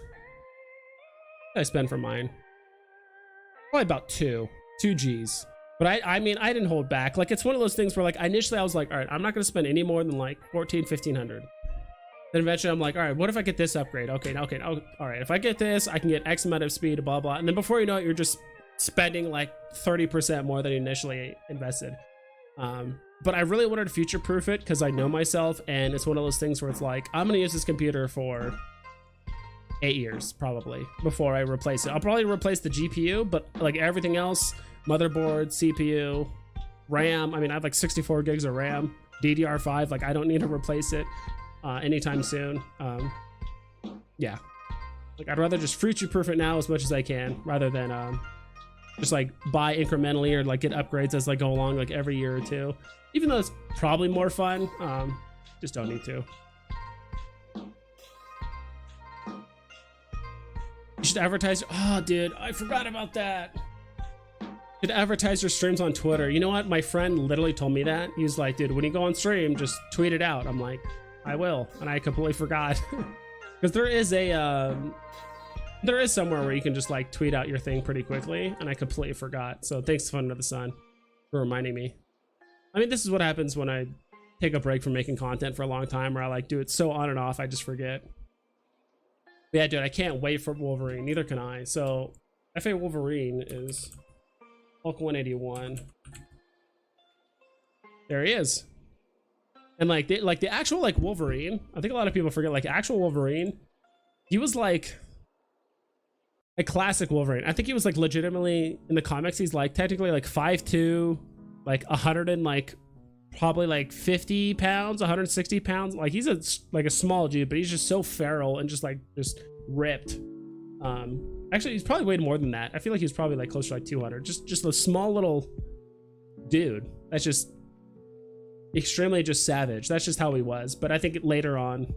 What did I spend for mine? Probably about 2 Gs. But I mean, I didn't hold back. Like, it's one of those things where like initially I was like, all right, I'm not going to spend any more than like 1,500. Then eventually I'm like, all right, what if I get this upgrade? Okay, all right, if I get this, I can get X amount of speed, blah, blah. And then before you know it, you're just spending like 30% more than you initially invested. But I really wanted to future-proof it because I know myself, and it's one of those things where it's like, I'm going to use this computer for 8 years, probably, before I replace it. I'll probably replace the GPU, but like everything else, motherboard, CPU, RAM, I mean, I have like 64 gigs of RAM, DDR5, like I don't need to replace it anytime soon. Yeah, like I'd rather just future-proof it now as much as I can, rather than just like buy incrementally or like get upgrades as I go along, like every year or two. Even though it's probably more fun, just don't need to. You should advertise. Oh, dude, I forgot about that. You should advertise your streams on Twitter. You know what? My friend literally told me that. He's like, dude, when you go on stream, just tweet it out. I'm like, I will, and I completely forgot. Because there is somewhere where you can just like tweet out your thing pretty quickly, and I completely forgot. So thanks, Fun Under the Sun, for reminding me. I mean, this is what happens when I take a break from making content for a long time, where I like do it so on and off I just forget. But yeah, dude, I can't wait for Wolverine. Neither can I. So FA Wolverine is Hulk 181. There he is. And like the actual like Wolverine, I think a lot of people forget, like actual Wolverine, he was like a classic Wolverine. I think he was like legitimately in the comics, he's like technically like 5'2", like 100 and like probably like 50 pounds, 160 pounds. Like he's a small dude, but he's just so feral and just ripped. Actually he's probably weighed more than that. I feel like he's probably like closer to like 200. Just a small little dude that's just extremely just savage. That's just how he was. But I think later on,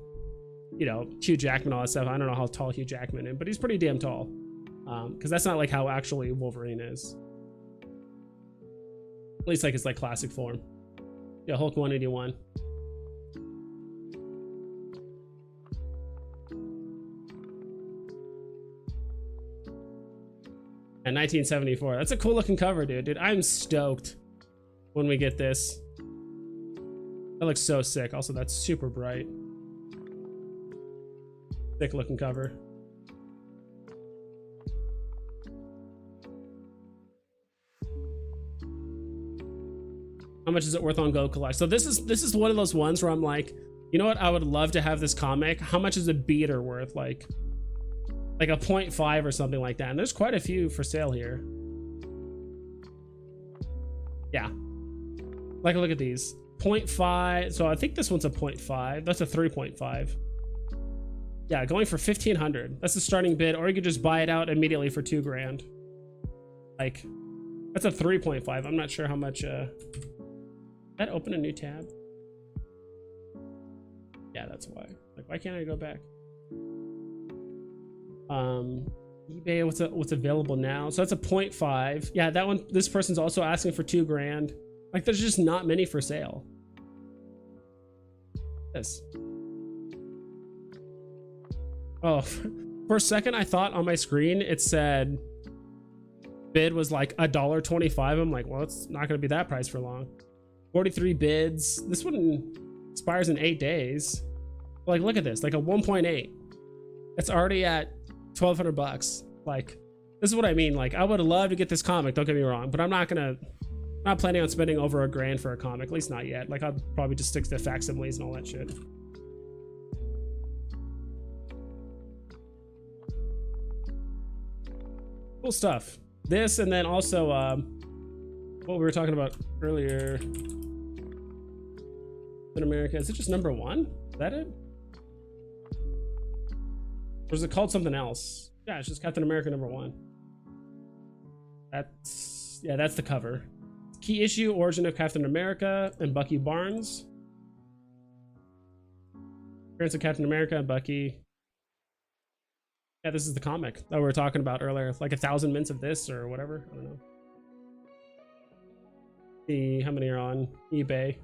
you know, Hugh Jackman, all that stuff, I don't know how tall Hugh Jackman is, but he's pretty damn tall. Because that's not like how actually Wolverine is, at least like his like classic form. Yeah, Hulk 181. And 1974. That's a cool looking cover, dude. I'm stoked when we get this. That looks so sick. Also, that's super bright. Sick looking cover. How much is it worth on Go Collect? So this is one of those ones where I'm like, you know what? I would love to have this comic. How much is a beater worth? Like a 0.5 or something like that. And there's quite a few for sale here. Yeah. Like, look at these. 0.5. So I think this one's a 0.5. That's a 3.5. Yeah, going for 1,500. That's the starting bid, or you could just buy it out immediately for $2 grand. Like, that's a 3.5. I'm not sure how much. That open a new tab? Yeah, that's why. Like, why can't I go back? eBay, what's available now? So that's a 0.5. Yeah, that one. This person's also asking for $2 grand. Like, there's just not many for sale. This. Oh, for a second I thought on my screen it said bid was like $1.25. I'm like, well, it's not going to be that price for long. 43 bids. This one expires in 8 days. Like, look at this, like a 1.8. It's already at 1,200 bucks. Like, this is what I mean. Like, I would love to get this comic, don't get me wrong, but I'm not planning on spending over $1 grand for a comic, at least not yet. Like, I'll probably just stick to facsimiles and all that shit. Cool stuff. This, and then also what we were talking about earlier in America. Is it just #1? Is that it? Or is it called something else? Yeah, it's just Captain America #1. That's, yeah, that's the cover. Key issue, origin of Captain America and Bucky Barnes. Appearance of Captain America and Bucky. Yeah, this is the comic that we were talking about earlier. Like 1,000 mints of this or whatever. I don't know. See how many are on eBay.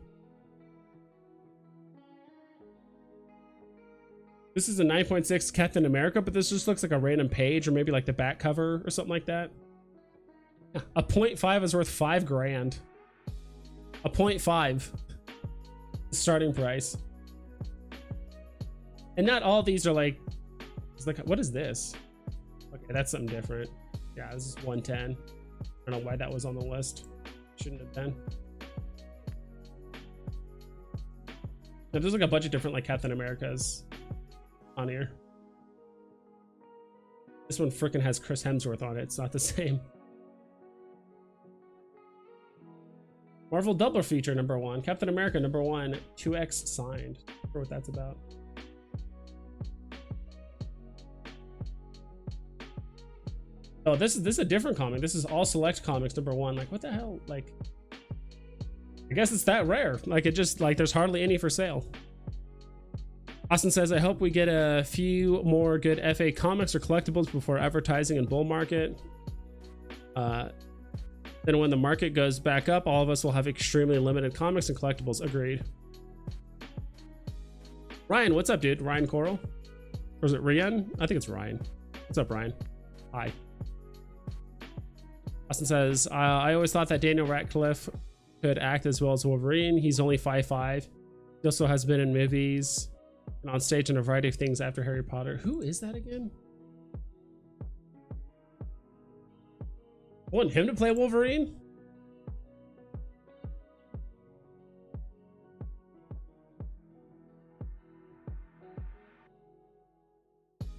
This is a 9.6 Captain America, but this just looks like a random page or maybe like the back cover or something like that. A 0.5 is worth $5 grand. A 0.5 starting price. And not all these are like, it's like, what is this? Okay, that's something different. Yeah, this is 110. I don't know why that was on the list. Shouldn't have been. Now, there's like a bunch of different like Captain Americas on here. This one freaking has Chris Hemsworth on it. It's not the same. Marvel Doubler feature #1. Captain America #1. 2X signed. I wonder what that's about. Oh, this is a different comic. This is All Select Comics #1. Like, what the hell? Like, I guess it's that rare. Like, it just, like, there's hardly any for sale. Austin says, I hope we get a few more good FA comics or collectibles before advertising and bull market. Then when the market goes back up, all of us will have extremely limited comics and collectibles. Agreed. Ryan, what's up, dude? Ryan Coral? Or is it Ryan? I think it's Ryan. What's up, Ryan? Hi. Austin says, I always thought that Daniel Radcliffe could act as well as Wolverine. He's only 5'5". He also has been in movies and on stage in a variety of things after Harry Potter. Who is that again? I want him to play Wolverine?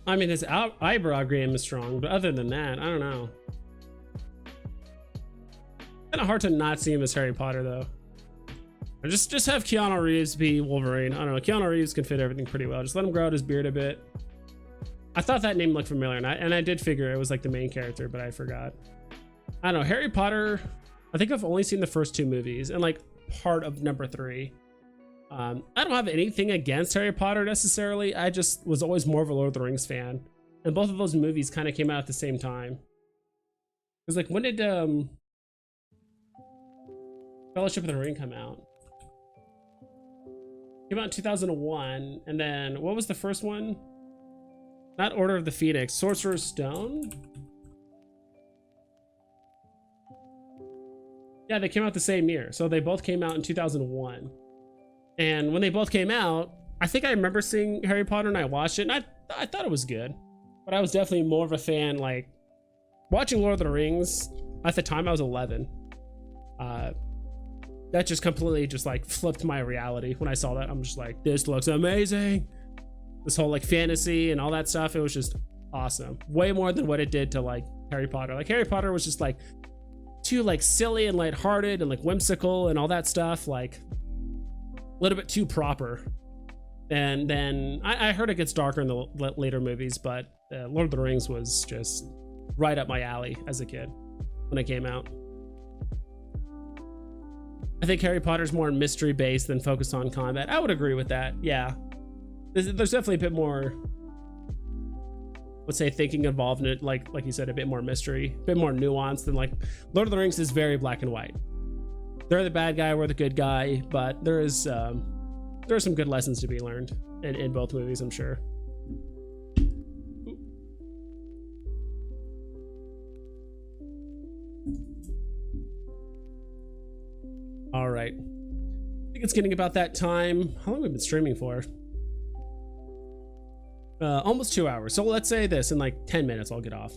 I mean, his eyebrow game is strong, but other than that, I don't know. Kind of hard to not see him as Harry Potter, though. Or just have Keanu Reeves be Wolverine. I don't know. Keanu Reeves can fit everything pretty well. Just let him grow out his beard a bit. I thought that name looked familiar, and I did figure it was like the main character, but I forgot. I don't know. Harry Potter, I think I've only seen the first 2 movies and like part of number 3. I don't have anything against Harry Potter necessarily. I just was always more of a Lord of the Rings fan, and both of those movies kind of came out at the same time. It was like, when did Fellowship of the Ring come out? Came out in 2001, and then what was the first one? Not Order of the Phoenix, Sorcerer's Stone. Yeah, they came out the same year, so they both came out in 2001. And when they both came out, I think I remember seeing Harry Potter and I watched it, and I thought it was good. But I was definitely more of a fan, like, watching Lord of the Rings. At the time, I was 11. That just completely just, like, flipped my reality. When I saw that, I'm just like, this looks amazing. This whole, like, fantasy and all that stuff, it was just awesome. Way more than what it did to, like, Harry Potter. Like, Harry Potter was just, like, too, like, silly and lighthearted and, like, whimsical and all that stuff. Like, a little bit too proper. And then I heard it gets darker in the later movies, but Lord of the Rings was just right up my alley as a kid when it came out. I think Harry Potter's more mystery based than focused on combat. I would agree with that. Yeah, there's definitely a bit more, let's say, thinking involved in it. Like you said, a bit more mystery, a bit more nuance than, like, Lord of the Rings is very black and white. They're the bad guy, we're the good guy, but there are some good lessons to be learned in both movies, I'm sure. All right, I think it's getting about that time. How long have we been streaming for? Almost 2 hours. So let's say this, in like 10 minutes I'll get off.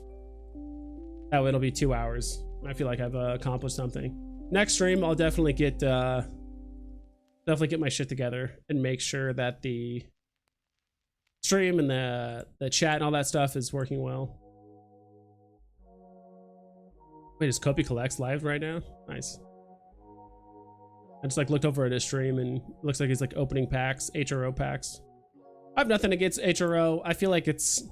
That way it'll be 2 hours. I feel like I've accomplished something. Next stream, I'll definitely get my shit together and make sure that the stream and the chat and all that stuff is working well. Wait, is Kopi Collects live right now? Nice. I just, like, looked over at his stream and it looks like he's, like, opening packs, HRO packs. I have nothing against HRO. I feel like it's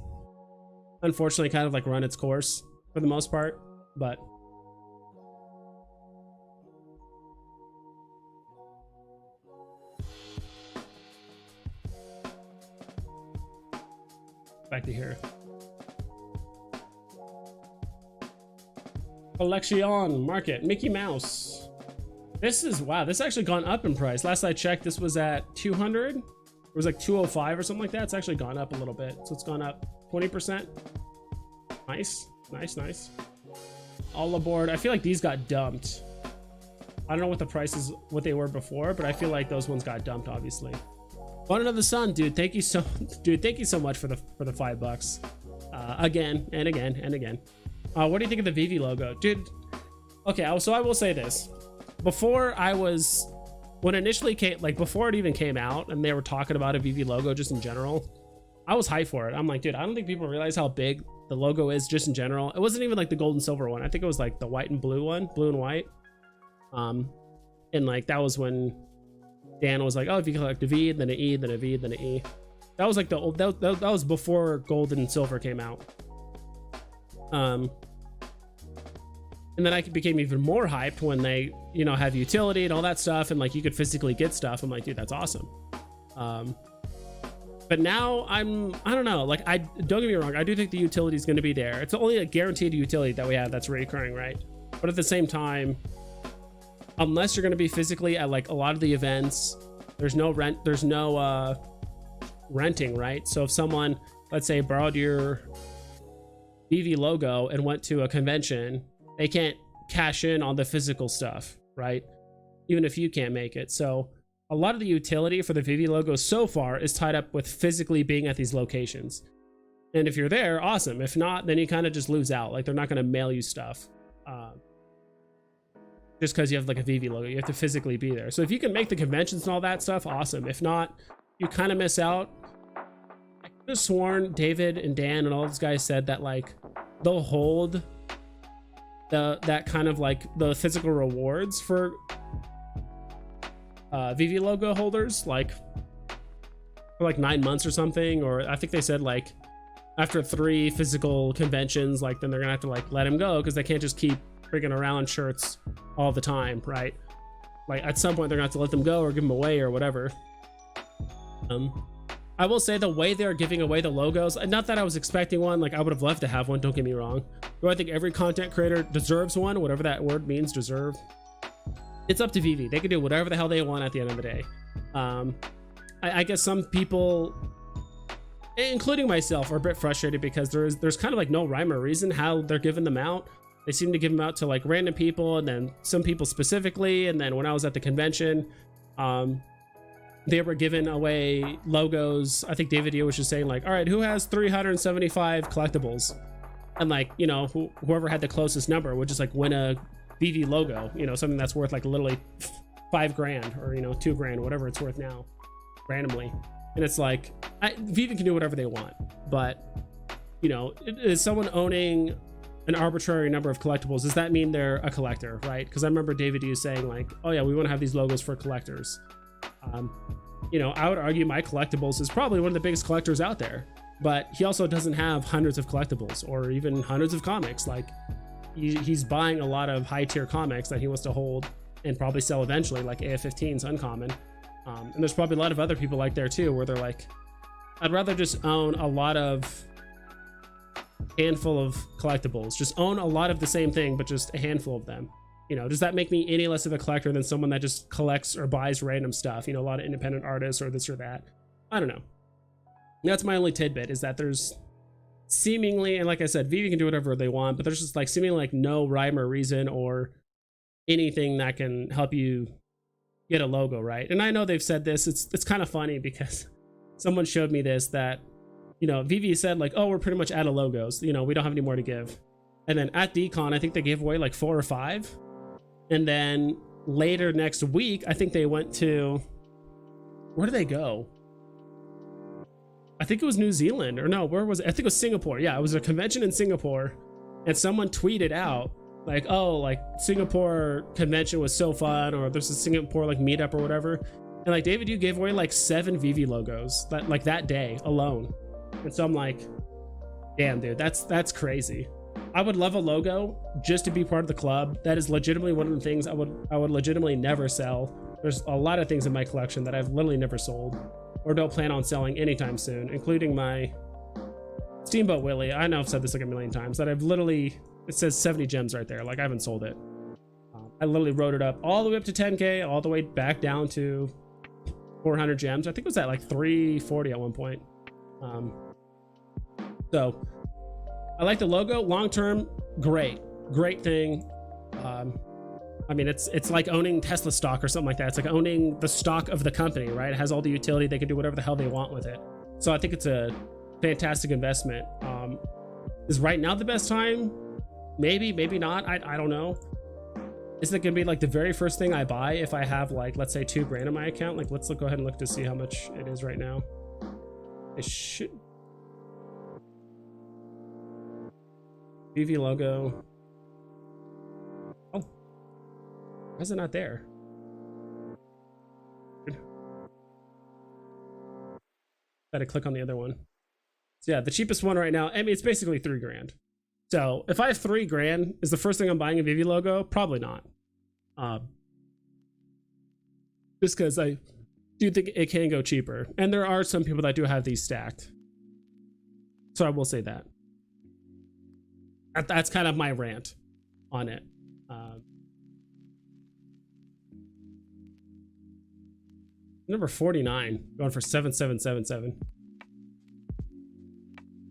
unfortunately kind of, like, run its course for the most part, but back to here. Collection market, Mickey Mouse. This is, wow, this actually gone up in price. Last I checked, this was at 200. It was like 205 or something like that. It's actually gone up a little bit. So it's gone up 20%. Nice, nice, nice. All aboard. I feel like these got dumped. I don't know what the prices, what they were before, but I feel like those ones got dumped, obviously. Button of the Sun, dude. Thank you so much for the $5. Again and again and again. What do you think of the Veve logo, dude? Okay, so I will say this. Before when it initially came, like before it even came out and they were talking about a Veve logo just in general, I was hyped for it. I'm like, dude, I don't think people realize how big the logo is just in general. It wasn't even like the gold and silver one. I think it was like the white and blue one, blue and white. And like that was when Dan was like, oh, if you collect a V, then an E, then a V, then an E. That was like the old, that was before gold and silver came out. And then I became even more hyped when they, you know, have utility and all that stuff, and like you could physically get stuff. I'm like, dude, that's awesome. But now I don't know, like, don't get me wrong, I do think the utility is going to be there. It's only a guaranteed utility that we have that's recurring, right? But at the same time, unless you're going to be physically at like a lot of the events, there's no renting, right? So if someone, let's say, borrowed your Veve logo and went to a convention, they can't cash in on the physical stuff, right? even if you can't make it. So a lot of the utility for the Veve logo so far is tied up with physically being at these locations. And if you're there, awesome. If not, then you kind of just lose out. Like, they're not going to mail you stuff just because you have like a Veve logo. You have to physically be there. So if you can make the conventions and all that stuff, awesome. If not, you kind of miss out. I could have sworn David and Dan and all those guys said that like they'll hold that kind of like the physical rewards for Veve logo holders, like for like 9 months or something. Or I think they said like after 3 physical conventions, like then they're gonna have to like let him go because they can't just keep bringing around shirts all the time, right? Like at some point they're gonna have to let them go or give them away or whatever. I will say the way they're giving away the logos, not that I was expecting one, like I would have loved to have one, don't get me wrong. Do I think every content creator deserves one, whatever that word means, deserve? It's up to Veve. They can do whatever the hell they want at the end of the day. I guess some people, including myself, are a bit frustrated because there's kind of like no rhyme or reason how they're giving them out. They seem to give them out to like random people and then some people specifically. And then when I was at the convention, they were giving away logos. I think David was just saying like, all right, who has 375 collectibles? And like, you know, whoever had the closest number would just like win a Veve logo, you know, something that's worth like literally $5 grand or, you know, $2 grand, whatever it's worth now, randomly. And it's like, Veve can do whatever they want, but you know, is someone owning an arbitrary number of collectibles, does that mean they're a collector, right? Because I remember David saying like, oh yeah, we want to have these logos for collectors. You know, I would argue my collectibles is probably one of the biggest collectors out there, but he also doesn't have hundreds of collectibles or even hundreds of comics. Like he's buying a lot of high tier comics that he wants to hold and probably sell eventually, like AF-15's uncommon. And there's probably a lot of other people like there too, where they're like, I'd rather just own a lot of handful of collectibles, just own a lot of the same thing, but just a handful of them. You know, does that make me any less of a collector than someone that just collects or buys random stuff? You know, a lot of independent artists or this or that. I don't know. That's my only tidbit, is that there's seemingly, and like I said, Veve can do whatever they want, but there's just like seemingly like no rhyme or reason or anything that can help you get a logo, right? And I know they've said this. It's kind of funny because someone showed me this, that, you know, Veve said like, oh, we're pretty much out of logos. You know, we don't have any more to give. And then at Decon, I think they gave away like 4 or 5. And then later next week, I think they went to, where did they go? I think it was New Zealand, or no, where was it? I think it was Singapore. Yeah, it was a convention in Singapore, and someone tweeted out like, oh, like Singapore convention was so fun, or there's a Singapore like meetup or whatever. And like David, you gave away like 7 Veve logos that day alone. And so I'm like, damn, dude, that's crazy. I would love a logo just to be part of the club. That is legitimately one of the things I would legitimately never sell. There's a lot of things in my collection that I've literally never sold or don't plan on selling anytime soon, including my Steamboat Willie. I know I've said this like a million times, that I've literally, it says 70 gems right there. Like I haven't sold it. I literally wrote it up all the way up to 10K, all the way back down to 400 gems. I think it was at like 340 at one point. So I like the logo. Long term, great thing. I mean, it's like owning Tesla stock or something like that. It's like owning the stock of the company, right? It has all the utility. They can do whatever the hell they want with it. So I think it's a fantastic investment. Is right now the best time? Maybe not. I don't know. Is it gonna be like the very first thing I buy if I have like, let's say $2 grand in my account? Like, let's go ahead and look to see how much it is right now. It should. Veve logo. Oh, why is it not there? Gotta click on the other one. So yeah, the cheapest one right now, I mean, it's basically 3 grand. So if I have 3 grand, is the first thing I'm buying a Veve logo? Probably not. Just because I do think it can go cheaper. And there are some people that do have these stacked. So I will say that. That's kind of my rant on it. Number 49, going for 7777.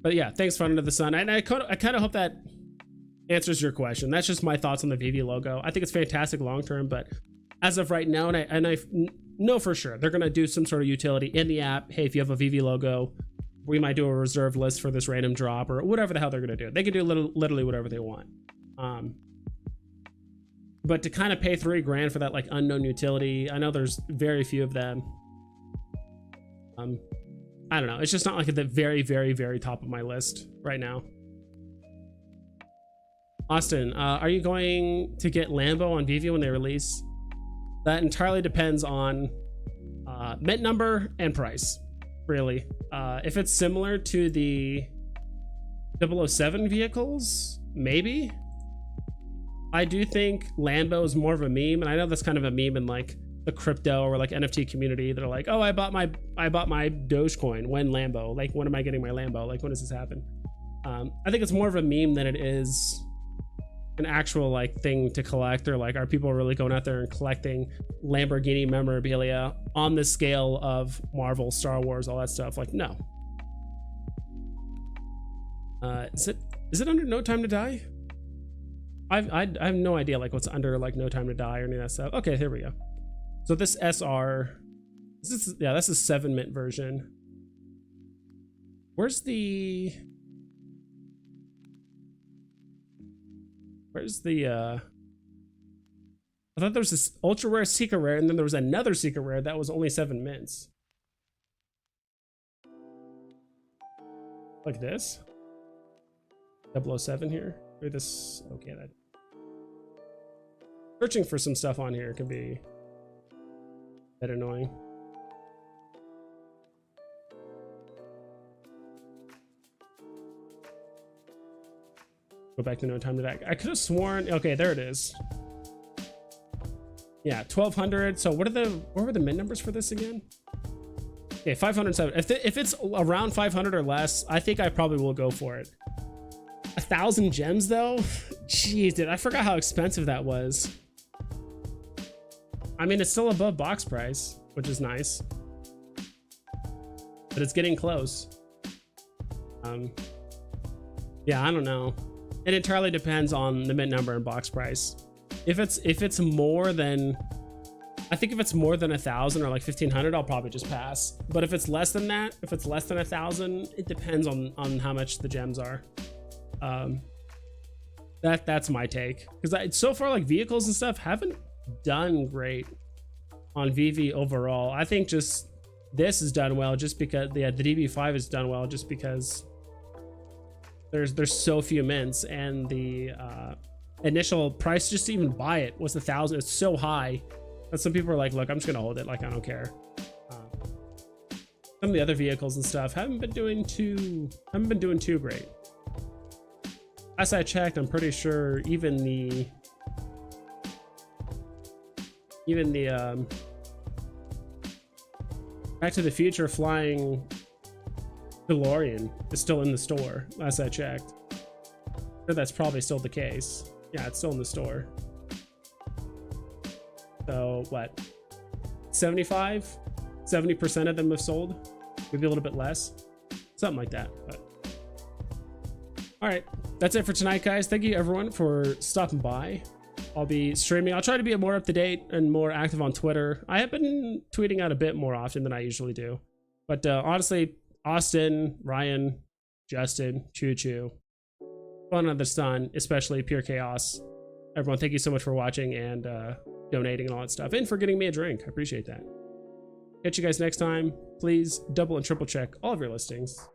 But yeah, thanks for Under the Sun. And I kind of hope that answers your question. That's just my thoughts on the Veve logo. I think it's fantastic long term, but as of right now, and I know for sure they're gonna do some sort of utility in the app. Hey, if you have a Veve logo, we might do a reserve list for this random drop or whatever the hell they're gonna do. They can do literally whatever they want. But to kind of pay $3 grand for that like unknown utility, I know there's very few of them. I don't know. It's just not like at the very, very, very top of my list right now. Austin, are you going to get Lambo on Veve when they release? That entirely depends on mint number and price, really. If it's similar to the 007 vehicles, maybe. I do think Lambo is more of a meme, and I know that's kind of a meme in like the crypto or like NFT community that are like, oh, I bought my Dogecoin. When Lambo? Like, when am I getting my Lambo? Like, when does this happen? I think it's more of a meme than it is an actual like thing to collect, or like, are people really going out there and collecting Lamborghini memorabilia on the scale of Marvel, Star Wars, all that stuff? Like, no. Is it under No Time to Die? I have no idea like what's under like No Time to Die or any of that stuff. Okay, here we go. So this SR, that's a 7 mint version. Where's the I thought there was this ultra rare secret rare, and then there was another secret rare that was only 7 mints. Like this 007 here, or this. Okay, that searching for some stuff on here can be a bit annoying. Go back to No Time to Die. I could have sworn. Okay, there it is. Yeah, 1200. So what were the mint numbers for this again? Okay, 507. If it's around 500 or less, I think I probably will go for it. 1,000 gems though. Jeez, dude, I forgot how expensive that was. I mean, it's still above box price, which is nice, but it's getting close. Yeah, I don't know. It entirely depends on the mint number and box price. If it's more than, I think if it's more than 1,000 or like 1,500, I'll probably just pass. But if it's less than that, if it's less than 1,000, it depends on how much the gems are. That's my take, because so far like vehicles and stuff haven't done great on Veve overall. I think just this has done well just because the DB5 has done well just because there's so few mints, and the initial price just to even buy it was 1,000. It's so high that some people are like, look, I'm just gonna hold it, like I don't care. Some of the other vehicles and stuff haven't been doing too great. As I checked, I'm pretty sure even the Back to the Future flying DeLorean is still in the store. Last I checked, sure that's probably still the case. Yeah, it's still in the store. So what, 70% of them have sold, maybe a little bit less, something like that. But all right, that's it for tonight, guys. Thank you everyone for stopping by. I'll be streaming. I'll try to be more up to date and more active on Twitter. I have been tweeting out a bit more often than I usually do, but honestly, Austin, Ryan, Justin, Choo Choo, fun under the sun, especially Pure Chaos. Everyone, thank you so much for watching and donating and all that stuff, and for getting me a drink. I appreciate that. Catch you guys next time. Please double and triple check all of your listings.